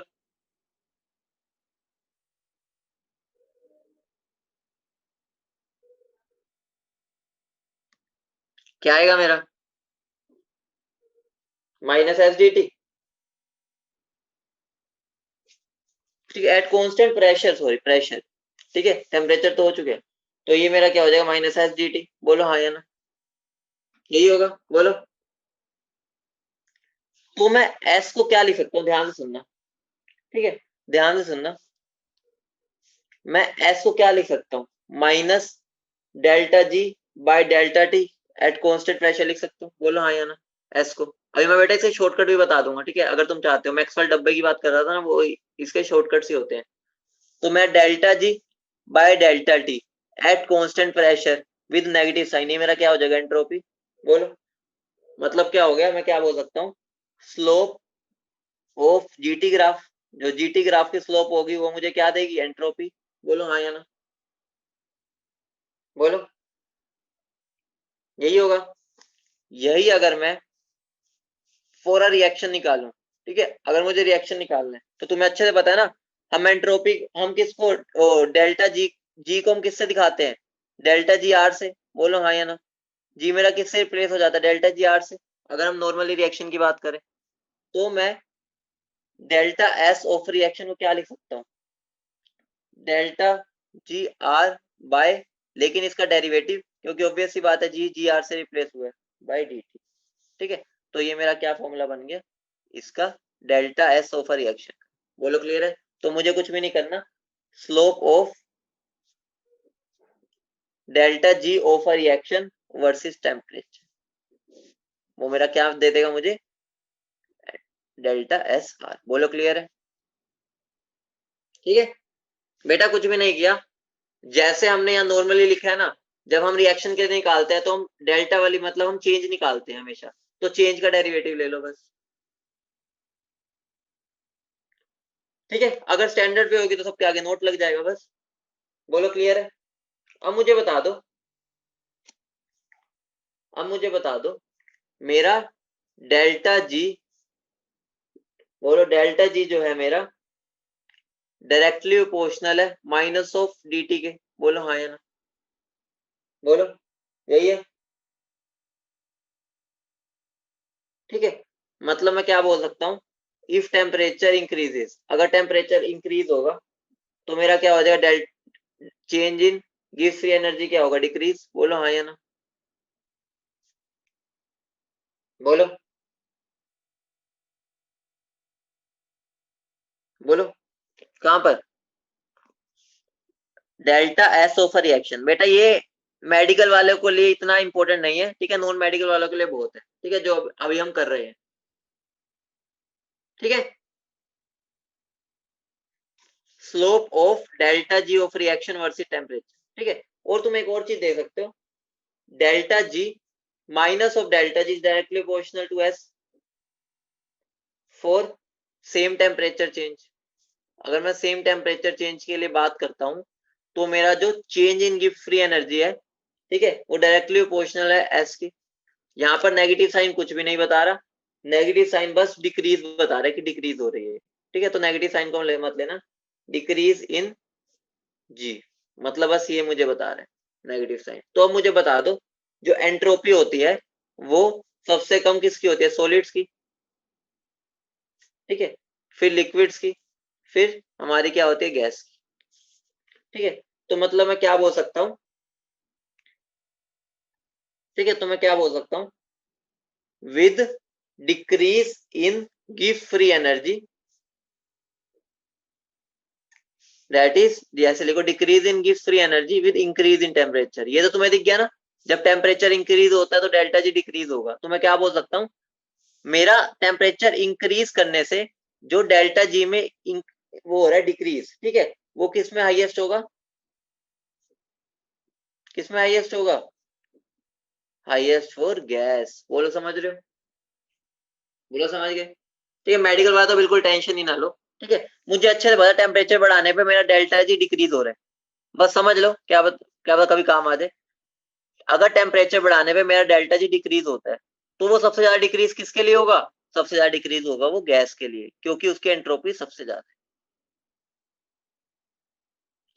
क्या आएगा मेरा, माइनस एस डी टी, ठीक है, eight constant pressure, sorry pressure, ठीक है, टेम्परेचर तो हो चुके हैं, तो ये मेरा क्या हो जाएगा, माइनस एस डी टी, बोलो हाँ या ना, यही होगा, बोलो। तो मैं एस को क्या लिख सकता हूँ, ध्यान से सुनना, ठीक है, ध्यान से सुनना। मैं एस को क्या लिख सकता हूँ, minus delta G by delta T at constant pressure लिख सकता हूँ, बोलो हाँ या ना, एस को। अभी मैं बेटा इसे शॉर्टकट भी बता दूंगा, ठीक है, अगर तुम चाहते हो, मैक्सवेल डब्बे की बात कर रहा था ना, वो इसके शॉर्टकट ही होते हैं। तो मैं delta G by delta T at constant pressure with negative sign, ये मेरा क्या हो जाएगा, एंट्रोपी, बोलो। मतलब क्या हो गया, मैं क्या बोल सकता हूँ, स्लोप ऑफ जीटी ग्राफ, जो जीटी ग्राफ की स्लोप होगी वो मुझे क्या देगी, एंट्रोपी, बोलो हाँ या ना, बोलो। यही होगा, यही अगर मैं फॉर अ रिएक्शन निकालूं, ठीक है, अगर मुझे रिएक्शन निकालना है तो तुम्हें अच्छे से पता है ना, हम एंट्रोपी, हम किसको, डेल्टा जी, जी को हम किससे दिखाते हैं, डेल्टा जी आर से, बोलो हाँ या ना, जी मेरा किससे रिप्लेस हो जाता है, डेल्टा जी आर से। अगर हम नॉर्मली रिएक्शन की बात करें तो मैं डेल्टा एस ऑफ रिएक्शन को क्या लिख सकता हूँ, डेल्टा जी आर बाय, लेकिन इसका डेरिवेटिव, क्योंकि ऑब्वियस सी बात है जी जी आर से रिप्लेस हुआ है, बाय डी टी। ठीक है, तो ये मेरा क्या फॉर्मूला बन गया इसका, डेल्टा एस ऑफ रिएक्शन। बोलो क्लियर है। तो मुझे कुछ भी नहीं करना, slope of delta G of reaction versus temperature, वो मेरा क्या दे देगा मुझे, डेल्टा एस आर। बोलो क्लियर है। ठीक है बेटा, कुछ भी नहीं किया, जैसे हमने यहाँ नॉर्मली लिखा है ना, जब हम रिएक्शन के लिए निकालते हैं तो हम डेल्टा वाली मतलब हम चेंज निकालते हैं हमेशा, तो चेंज का डेरिवेटिव ले लो बस। ठीक है, अगर स्टैंडर्ड पे होगी तो सबके आगे नोट लग जाएगा बस। बोलो क्लियर है। अब मुझे बता दो, अब मुझे बता दो मेरा डेल्टा जी, बोलो डेल्टा जी जो है मेरा डायरेक्टली प्रोपोर्शनल है माइनस ऑफ डी टी के। बोलो हाँ या ना, बोलो यही है। ठीक है, मतलब मैं क्या बोल सकता हूँ, इफ टेम्परेचर इंक्रीजेस, अगर टेम्परेचर इंक्रीज होगा तो मेरा क्या हो जाएगा, del change in give free energy क्या होगा, डिक्रीज। बोलो हाँ या ना, बोलो बोलो कहां पर, डेल्टा एस ऑफ रिएक्शन। बेटा ये मेडिकल वाले को लिए इतना इंपॉर्टेंट नहीं है, ठीक है, नॉन मेडिकल वालों के लिए बहुत है, ठीक है, जो अभी हम कर रहे हैं। ठीक है, slope of delta G of reaction versus temperature. ठीक है, और तुम एक और चीज देख सकते हो, delta G minus of delta G is directly proportional to S for same temperature change. अगर मैं सेम टेम्परेचर चेंज के लिए बात करता हूं तो मेरा जो change in give free energy है, ठीक है, वो डायरेक्टली प्रोपोर्शनल है एस की। यहाँ पर नेगेटिव साइन कुछ भी नहीं बता रहा, नेगेटिव साइन बस डिक्रीज बता रहा है कि डिक्रीज हो रही है। ठीक है, तो नेगेटिव साइन को मत लेना, डिक्रीज इन जी, मतलब बस ये मुझे बता रहा है नेगेटिव साइन। तो अब मुझे बता दो जो एंट्रोपी होती है वो सबसे कम किसकी होती है, सॉलिड्स की। ठीक है, फिर लिक्विड्स की, फिर हमारी क्या होती है, गैस की। ठीक है, तो मतलब मैं क्या बोल सकता हूँ, ठीक है, तो मैं क्या बोल सकता हूँ, with decrease in give free energy, that is जैसे लिखो decrease in give free energy with increase in temperature. ये तो तुम्हें दिख गया ना, जब टेम्परेचर इंक्रीज होता है तो डेल्टा जी डिक्रीज होगा। तो मैं क्या बोल सकता हूँ, मेरा टेम्परेचर इंक्रीज करने से जो डेल्टा जी में वो हो रहा है डिक्रीज, ठीक है, वो किस में हाईएस्ट होगा, किस में हाईएस्ट होगा, हाईएस्ट फॉर गैस। बोलो समझ रहे हो, बोलो समझ गए। ठीक है, मेडिकल वाला तो बिल्कुल टेंशन ही ना लो। ठीक है, मुझे अच्छे से पता टेम्परेचर बढ़ाने पे मेरा डेल्टा जी डिक्रीज हो रहा है, बस समझ लो, क्या बता कभी काम आ जाए। अगर टेम्परेचर बढ़ाने पे मेरा डेल्टा जी डिक्रीज होता है तो वो सबसे ज्यादा डिक्रीज किसके लिए होगा, सबसे ज्यादा डिक्रीज होगा वो गैस के लिए, क्योंकि उसकी एंट्रोपी सबसे ज्यादा है।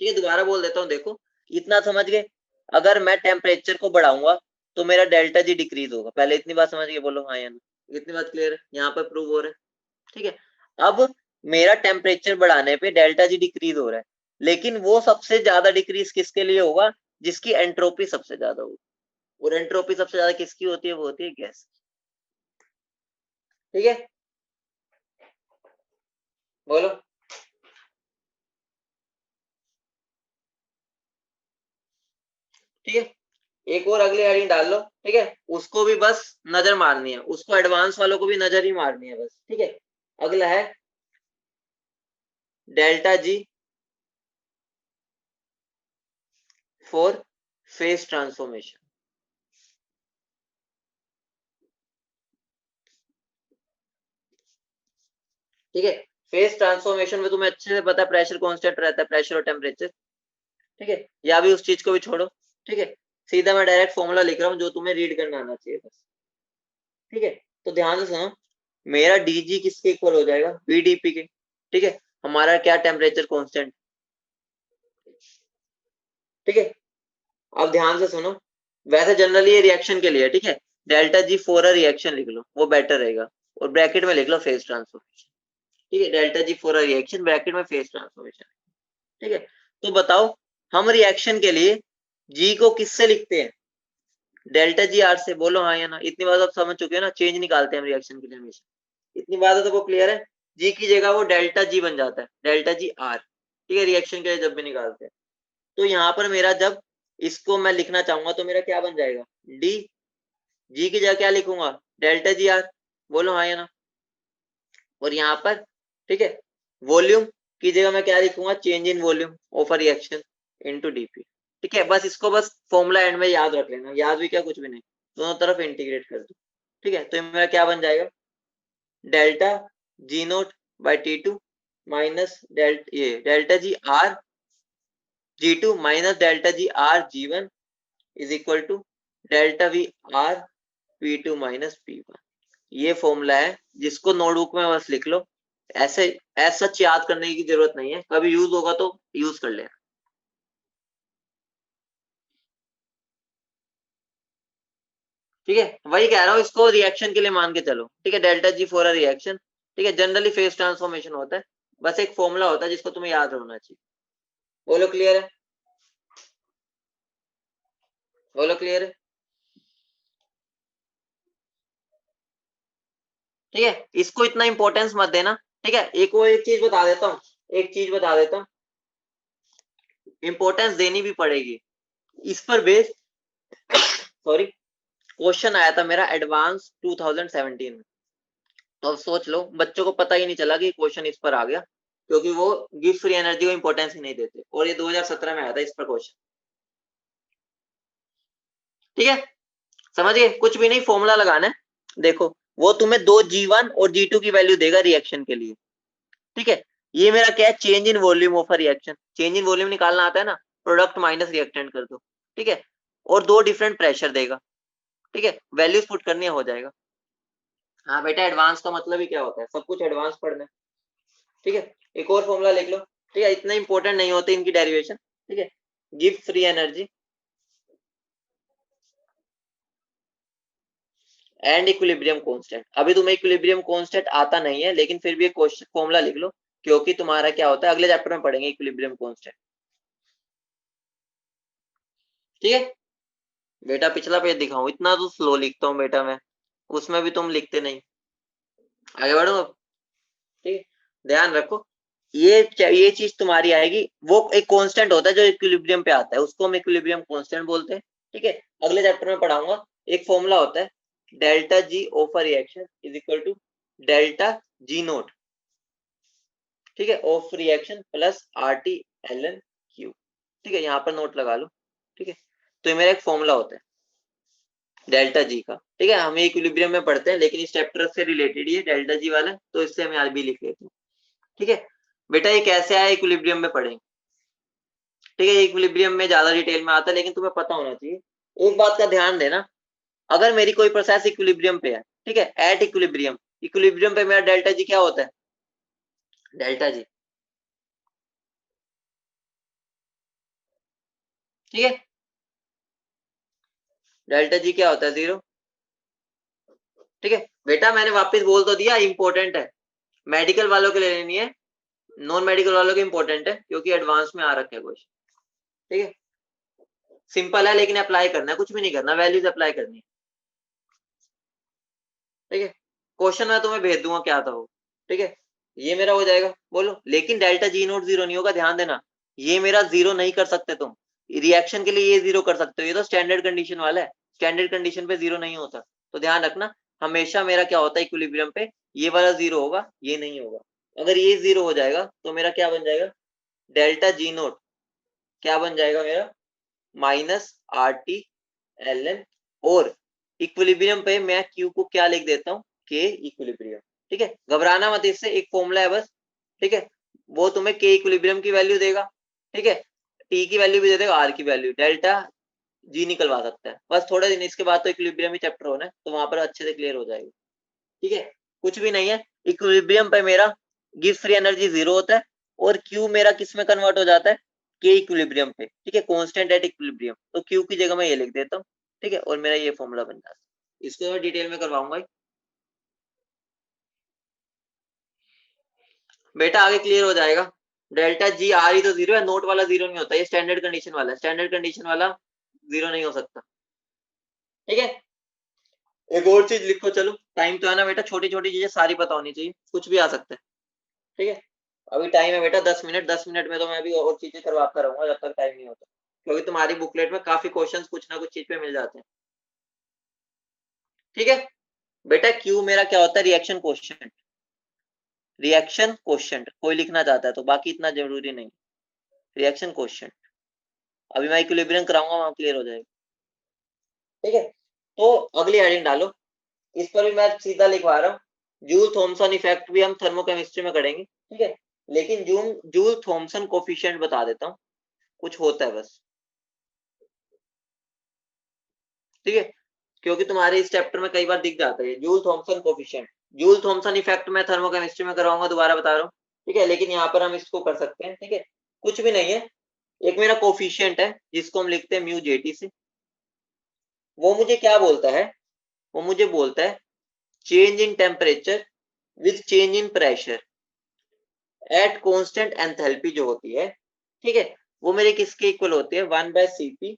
ठीक है, दोबारा बोल देता हूँ, देखो इतना समझ गए, अगर मैं टेम्परेचर को बढ़ाऊंगा तो मेरा डेल्टा जी डिक्रीज होगा। पहले इतनी बात समझ गए, बोलो हाँ या ना, इतनी बात क्लियर है, यहाँ पर प्रूव हो रहा है। ठीक है, अब मेरा टेम्परेचर बढ़ाने पे डेल्टा जी डिक्रीज हो रहा है, लेकिन वो सबसे ज्यादा डिक्रीज किसके लिए होगा, जिसकी एंट्रोपी सबसे ज्यादा होगी, और एंट्रोपी सबसे ज्यादा किसकी होती है, वो होती है गैस। ठीक है, बोलो। ठीक है, एक और अगली हेडिंग डाल लो, ठीक है, उसको भी बस नजर मारनी है, उसको एडवांस वालों को भी नजर ही मारनी है बस। ठीक है, अगला है delta ji for face transformation. ठीक है, फेस ट्रांसफॉर्मेशन में तुम्हें अच्छे से पता है प्रेशर कांस्टेंट रहता है, प्रेशर और टेम्परेचर। ठीक है, या भी उस चीज को भी छोड़ो। ठीक है, सीधा मैं डायरेक्ट फॉर्मूला लिख रहा हूँ जो तुम्हें रीड करना आना चाहिए बस। ठीक है, तो ध्यान से सुनो, मेरा डीजी किसके इक्वल हो जाएगा, बीडीपी के। ठीक है, हमारा क्या टेम्परेचर कांस्टेंट। ठीक है, अब ध्यान से सुनो, वैसे जनरली ये रिएक्शन के लिए, ठीक है, delta ji for a reaction लिख लो, वो बेटर रहेगा, और ब्रैकेट में लिख लो फेज ट्रांसफॉर्मेशन, ठीक है, delta ji for a reaction bracket में फेज ट्रांसफॉर्मेशन, ठीक है। तो बताओ हम रिएक्शन के लिए जी को किससे लिखते हैं, डेल्टा जी आर से, बोलो हाँ या ना। इतनी बात आप समझ चुके हो ना, चेंज निकालते हैं हम रिएक्शन के लिए हमेशा, इतनी बात है तो वो क्लियर है। जी की जगह वो डेल्टा जी बन जाता है, डेल्टा जी आर, ठीक है, रिएक्शन के लिए जब भी निकालते हैं। तो यहाँ पर मेरा जब इसको मैं लिखना चाहूंगा तो मेरा क्या बन जाएगा, डी, जी की जगह क्या लिखूंगा, डेल्टा जी आर, बोलो हाँ या ना। और यहाँ पर, ठीक है, वॉल्यूम की जगह मैं क्या लिखूंगा, change in volume of a reaction into DP, ठीक है। बस इसको बस फॉर्मूला एंड में याद रख लेना, याद भी क्या कुछ भी नहीं, दोनों तरफ इंटीग्रेट कर दो, ठीक है। तो मेरा क्या बन जाएगा, delta G naught by T two minus delta G R G two minus delta G R G one is equal to delta V R P two minus P one. ये फॉर्मूला है जिसको नोटबुक में बस लिख लो, ऐसे ऐसा सच याद करने की जरूरत नहीं है, कभी यूज होगा तो यूज कर लेना, ठीक है। वही कह रहा हूँ, इसको रिएक्शन के लिए मान के चलो, ठीक है, delta ji for a reaction, ठीक है, जनरली फेज ट्रांसफॉर्मेशन होता है, बस एक फॉर्मूला होता है जिसको तुम्हें याद होना चाहिए। बोलो क्लियर है, बोलो क्लियर है, ठीक है। इसको इतना इंपॉर्टेंस मत देना, ठीक है। एक चीज बता देता हूँ, एक चीज बता देता हूँ, इंपॉर्टेंस देनी भी पड़ेगी इस पर बेस, सॉरी, क्वेश्चन आया था मेरा एडवांस 2017 में, तो अब सोच लो बच्चों को पता ही नहीं चला कि क्वेश्चन इस पर आ गया, क्योंकि वो गिफ्ट फ्री एनर्जी को इंपॉर्टेंस ही नहीं देते, और ये 2017 में आया था इस पर क्वेश्चन, ठीक है। समझिए, कुछ भी नहीं, फॉर्मूला लगाना है, देखो वो तुम्हें दो जी1 और जी2 की वैल्यू देगा रिएक्शन के लिए, ठीक है। ये मेरा क्या है, change in volume of a reaction, change in volume निकालना आता है ना, प्रोडक्ट माइनस रिएक्टेंट कर दो, ठीक है, और दो डिफरेंट प्रेशर देगा, ठीक है, वैल्यूज पुट करनी हो जाएगा। हाँ बेटा, एडवांस का मतलब ही क्या होता है, सब कुछ एडवांस पढ़ना है, ठीक है। एक और फॉर्मूला लिख लो, ठीक है, इतना इंपॉर्टेंट नहीं होते इनकी डेरिवेशन, ठीक है। Give free energy and equilibrium constant, अभी तुम्हें इक्विलिब्रियम कांस्टेंट आता नहीं है, लेकिन फिर भी एक क्वेश्चन फॉर्मूला लिख लो, क्योंकि तुम्हारा क्या होता है, अगले चैप्टर में पढ़ेंगे इक्विलिब्रियम कांस्टेंट, ठीक है। बेटा पिछला पेज दिखाऊं, इतना तो स्लो लिखता हूँ बेटा मैं, उसमें भी तुम लिखते नहीं, आगे बढ़ो अब, ठीक है। ध्यान रखो, ये चीज तुम्हारी आएगी, वो एक कांस्टेंट होता है जो इक्विलिब्रियम पे आता है, उसको हम इक्विलिब्रियम कांस्टेंट बोलते हैं, ठीक है। अगले चैप्टर में पढ़ाऊंगा, एक फॉर्मूला होता है delta G of a reaction is equal to delta G naught, ठीक है, of reaction plus R T L N Q, ठीक है, यहाँ पर नोट लगा लो, ठीक है। तो ये मेरा एक फॉर्मूला होता है डेल्टा जी का, ठीक है, हम इक्विलिब्रियम में पढ़ते हैं, लेकिन इस चैप्टर से रिलेटेड ये डेल्टा जी वाला, तो इससे हम आज भी लिख लेते हैं, ठीक है। बेटा ये कैसे आया, इक्विलिब्रियम में पढ़ेंगे, ठीक है, इक्विलिब्रियम में ज्यादा डिटेल में आता है, लेकिन तुम्हें पता होना चाहिए। एक बात का ध्यान देना, अगर मेरी कोई प्रोसेस इक्विलिब्रियम पे है, ठीक है, एट इक्विलिब्रियम, इक्विलिब्रियम पे मेरा डेल्टा जी क्या होता है, डेल्टा जी, ठीक है, डेल्टा जी क्या होता है, जीरो, ठीक है। बेटा मैंने वापस बोल तो दिया, इंपॉर्टेंट है, मेडिकल वालों के लिए लेनी है, नॉन मेडिकल वालों के इंपॉर्टेंट है, क्योंकि एडवांस में आ रखा है क्वेश्चन, ठीक है। सिंपल है, लेकिन अप्लाई करना है, कुछ भी नहीं करना, वैल्यूज अप्लाई करनी है, ठीक है। क्वेश्चन मैं तुम्हें भेज दूंगा क्या था वो, ठीक है। ये मेरा हो जाएगा, बोलो, लेकिन डेल्टा जी नोट जीरो नहीं होगा, ध्यान देना, ये मेरा जीरो नहीं कर सकते तुम, रिएक्शन के लिए ये जीरो कर सकते हो, ये तो स्टैंडर्ड कंडीशन वाला है, स्टैंडर्ड कंडीशन पे जीरो नहीं होता, तो ध्यान रखना, हमेशा मेरा क्या होता है इक्विलिब्रियम पे, ये वाला जीरो होगा, ये नहीं होगा। अगर ये जीरो हो जाएगा तो मेरा क्या बन जाएगा, डेल्टा जी नोट क्या बन जाएगा मेरा, minus R T L N, और इक्विलिब्रियम पे मैं क्यू को क्या लिख देता हूँ, के इक्विलिब्रियम, ठीक है। घबराना मत, इससे एक फॉर्मूला है बस, ठीक है, वो तुम्हें के इक्विलिब्रियम की वैल्यू देगा, ठीक है, टी की वैल्यू भी दे देगा, आर की वैल्यू, डेल्टा जी निकलवा सकता है, बस थोड़े दिन इसके बाद तो इक्विलिब्रियम ही चैप्टर होना है, तो वहां पर अच्छे से क्लियर हो जाएगा, ठीक है। कुछ भी नहीं है, इक्विलिब्रियम पे मेरा गिव फ्री एनर्जी जीरो होता है, और क्यू मेरा किस में कन्वर्ट हो जाता है, के इक्विलिब्रियम पे, ठीक है, कांस्टेंट एट इक्विलिब्रियम, तो क्यू की जगह मैं ये लिख देता हूँ, ठीक है, और मेरा ये फॉर्मूला बन जाता है। इसको मैं डिटेल में करवाऊंगा बेटा, आगे क्लियर हो जाएगा। डेल्टा जी आर ही तो जीरो है, नोट वाला जीरो नहीं होता, ये स्टैंडर्ड कंडीशन वाला है, स्टैंडर्ड कंडीशन वाला जीरो नहीं हो सकता। ठीक है, एक और चीज लिखो, चलो टाइम तो है ना बेटा, छोटी छोटी चीजें सारी पता होनी चाहिए, कुछ भी आ सकता है। ठीक है, अभी टाइम है बेटा 10 मिनट, 10 मिनट में तो मैं अभी और चीजें करवाता रहूंगा जब तक टाइम नहीं होता, क्योंकि तुम्हारी बुकलेट में काफी क्वेश्चंस कुछ ना कुछ चीज पे मिल जाते हैं। ठीक है बेटा, क्यू मेरा क्या होता है, रिएक्शन क्वेश्चन, रिएक्शन क्वेश्चन कोई लिखना चाहता है तो, बाकी इतना जरूरी नहीं, रिएक्शन क्वेश्चन। अभी मैं इक्विलिब्रियम कराऊंगा, वहां क्लियर हो जाएगा। ठीक है, तो अगली हेडिंग डालो, इस पर भी मैं सीधा लिखवा रहा हूँ, जूल थॉमसन इफेक्ट भी हम थर्मोकेमिस्ट्री में करेंगे। ठीक है, लेकिन जूल थॉमसन कोफिशिएंट बता देता हूँ, कुछ होता है बस। ठीक है, क्योंकि तुम्हारे इस चैप्टर में कई बार दिख जाता है Joule Thomson coefficient, Joule Thomson effect मैं थर्मोकेमिस्ट्री में करवाऊंगा, दोबारा बता रहा हूँ। ठीक है, लेकिन यहाँ पर हम इसको कर सकते हैं। ठीक है, कुछ भी नहीं है, एक मेरा कोफिशिएंट है जिसको हम लिखते हैं म्यू जेटी से। वो मुझे क्या बोलता है, वो मुझे बोलता है change in temperature with change in pressure at constant enthalpy जो होती है, ठीक है, वो मेरे किसके इक्वल होती है, 1/Cp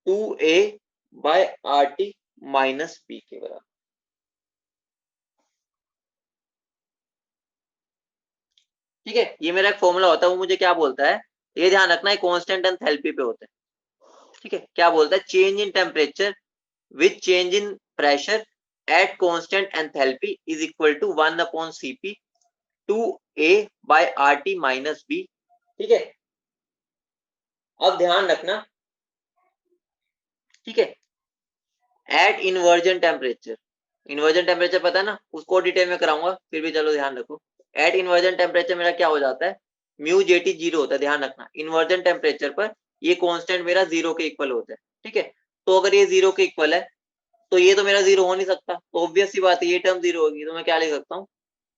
2A/RT माइनस P के बराबर। ठीक है, ये मेरा एक फॉर्मूला होता है, वो मुझे क्या बोलता है, ये ध्यान रखना है, कांस्टेंट एंथैल्पी पे होता है। ठीक है, क्या बोलता है, change in temperature with change in pressure at constant enthalpy is equal to 1/Cp 2A/RT minus B। ठीक है, अब ध्यान रखना, ठीक है, at inversion temperature, inversion temperature पता है ना, उसको डिटेल में कराऊंगा, फिर भी चलो ध्यान रखो। एट इन्वर्जन टेम्परेचर मेरा क्या हो जाता है, म्यू जेटी जीरो होता है, ध्यान रखना, इन्वर्जन टेम्परेचर पर ये कांस्टेंट मेरा जीरो के इक्वल होता है। ठीक है, तो अगर ये जीरो के इक्वल है तो ये तो मेरा जीरो हो नहीं सकता, तो ऑब्वियस सी बात है ये टर्म जीरो होगी, तो मैं क्या लिख सकता हूँ,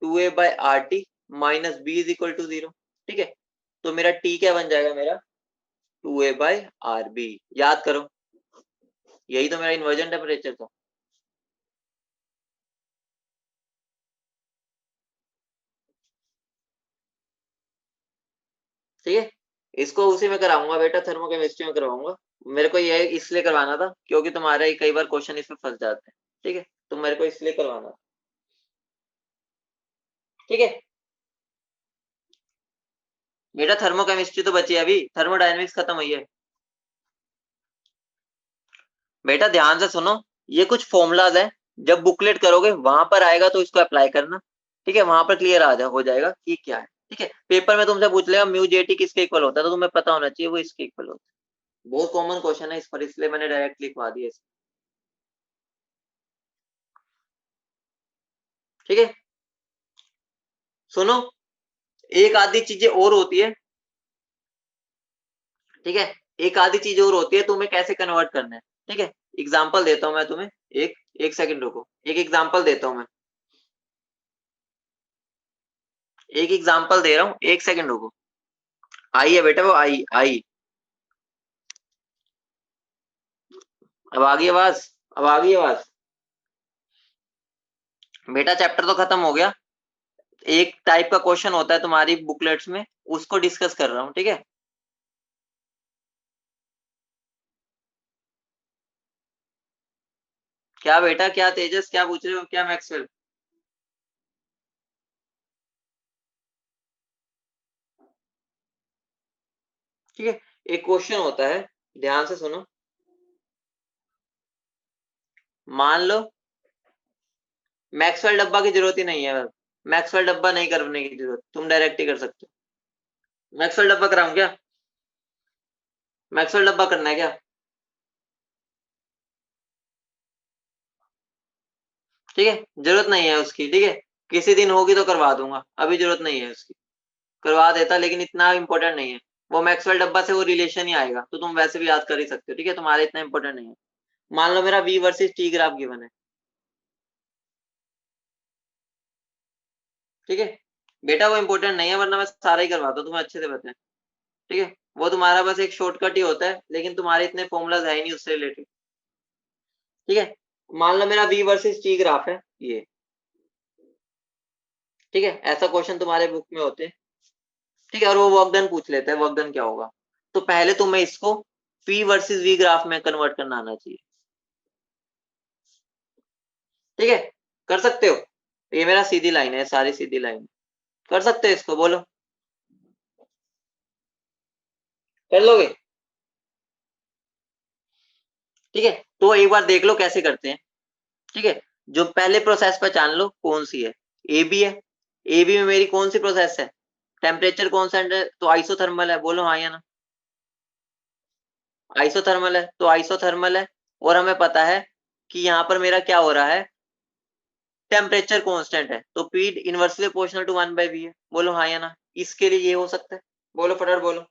2A/RT minus B is equal to zero. ठीक है, तो मेरा T क्या बन जाएगा, मेरा 2A/RB, याद करो, यही तो मेरा इन्वर्जन टेम्परेचर था। ठीक है, इसको उसी में कराऊंगा बेटा, थर्मोकेमिस्ट्री में करवाऊंगा। मेरे को ये इसलिए करवाना था क्योंकि तुम्हारे कई बार क्वेश्चन इसमें फंस जाते हैं। ठीक है, तो मेरे को इसलिए करवाना था। ठीक है बेटा, थर्मोकेमिस्ट्री तो बची है, अभी थर्मोडायनेमिक्स खत्म हुई है। बेटा ध्यान से सुनो, ये कुछ फॉर्मूलाज है, जब बुकलेट करोगे वहां पर आएगा तो इसको अप्लाई करना। ठीक है, वहां पर क्लियर हो जाएगा कि क्या है। ठीक है, पेपर में तुमसे पूछ लेगा म्यू जेटी किसके इक्वल होता है, तो तुम्हें पता होना चाहिए वो इसके इक्वल होता है। बहुत कॉमन क्वेश्चन है इस पर, इसलिए मैंने डायरेक्ट लिखवा दिया इसको। ठीक है, सुनो, एक आधी चीजें और होती है। ठीक है, एक आधी चीज और होती है, तुम्हें कैसे कन्वर्ट करना है। ठीक है, एग्जांपल देता हूं मैं तुम्हें, एक एक सेकंड रुको, एक एग्जांपल देता हूं मैं, एक एग्जांपल दे रहा हूं, एक सेकंड रुको। आई है बेटा, वो आई आई, अब आ गई आवाज, अब आ गई आवाज। बेटा चैप्टर तो खत्म हो गया, एक टाइप का क्वेश्चन होता है तुम्हारी बुकलेट्स में, उसको डिस्कस कर रहा हूँ। ठीक है, क्या बेटा, क्या तेजस, क्या पूछ रहे हो, क्या मैक्सवेल? ठीक है, एक क्वेश्चन होता है, ध्यान से सुनो, मान लो मैक्सवेल डब्बा की जरूरत ही नहीं है, मैक्सवेल डब्बा नहीं करने की जरूरत, तुम डायरेक्ट ही कर सकते हो। मैक्सवेल डब्बा कराऊं क्या, मैक्सवेल डब्बा करना है क्या? ठीक है, जरूरत नहीं है उसकी। ठीक है, किसी दिन होगी तो करवा दूंगा, अभी जरूरत नहीं है उसकी, करवा देता, लेकिन इतना इंपॉर्टेंट नहीं है। वो मैक्सवेल डब्बा से वो रिलेशन ही आएगा, तो तुम वैसे भी याद कर ही सकते हो। ठीक है, तुम्हारे इतना इंपॉर्टेंट नहीं है। मान लो मेरा V versus T graph given है। ठीक है बेटा, वो इंपॉर्टेंट नहीं है, वरना मैं सारा ही करवाता, तुम्हें अच्छे से पता है। ठीक है, वो तुम्हारा बस एक शॉर्टकट ही होता है, लेकिन तुम्हारे इतने फॉर्मूलाज है ही नहीं उससे रिलेटेड। ठीक है, मान लो मेरा V वर्सेस T ग्राफ है ये, ठीक है, ऐसा क्वेश्चन तुम्हारे बुक में होते हैं, ठीक है, और वो वर्क डन पूछ लेते हैं, वर्क डन क्या होगा, तो पहले तुम्हें इसको P वर्सेस V ग्राफ में कन्वर्ट करना आना चाहिए। ठीक है, कर सकते हो, ये मेरा सीधी लाइन है, सारी सीधी लाइन, कर सकते हो इसको, बोलो कर लोगे? ठीक है, तो एक बार देख लो कैसे करते हैं। ठीक है, जो पहले प्रोसेस पहचान लो कौन सी है, ए बी है, ए बी में मेरी कौन सी प्रोसेस है, टेम्परेचर कॉन्स्टेंट है तो आइसोथर्मल है, बोलो हाँ या ना, आइसोथर्मल है तो आइसोथर्मल है, और हमें पता है कि यहाँ पर मेरा क्या हो रहा है, टेम्परेचर कांस्टेंट है, तो P inversely proportional to 1/V है, बोलो हाँ या ना, इसके लिए ये हो सकता है, बोलो फटाफट बोलो।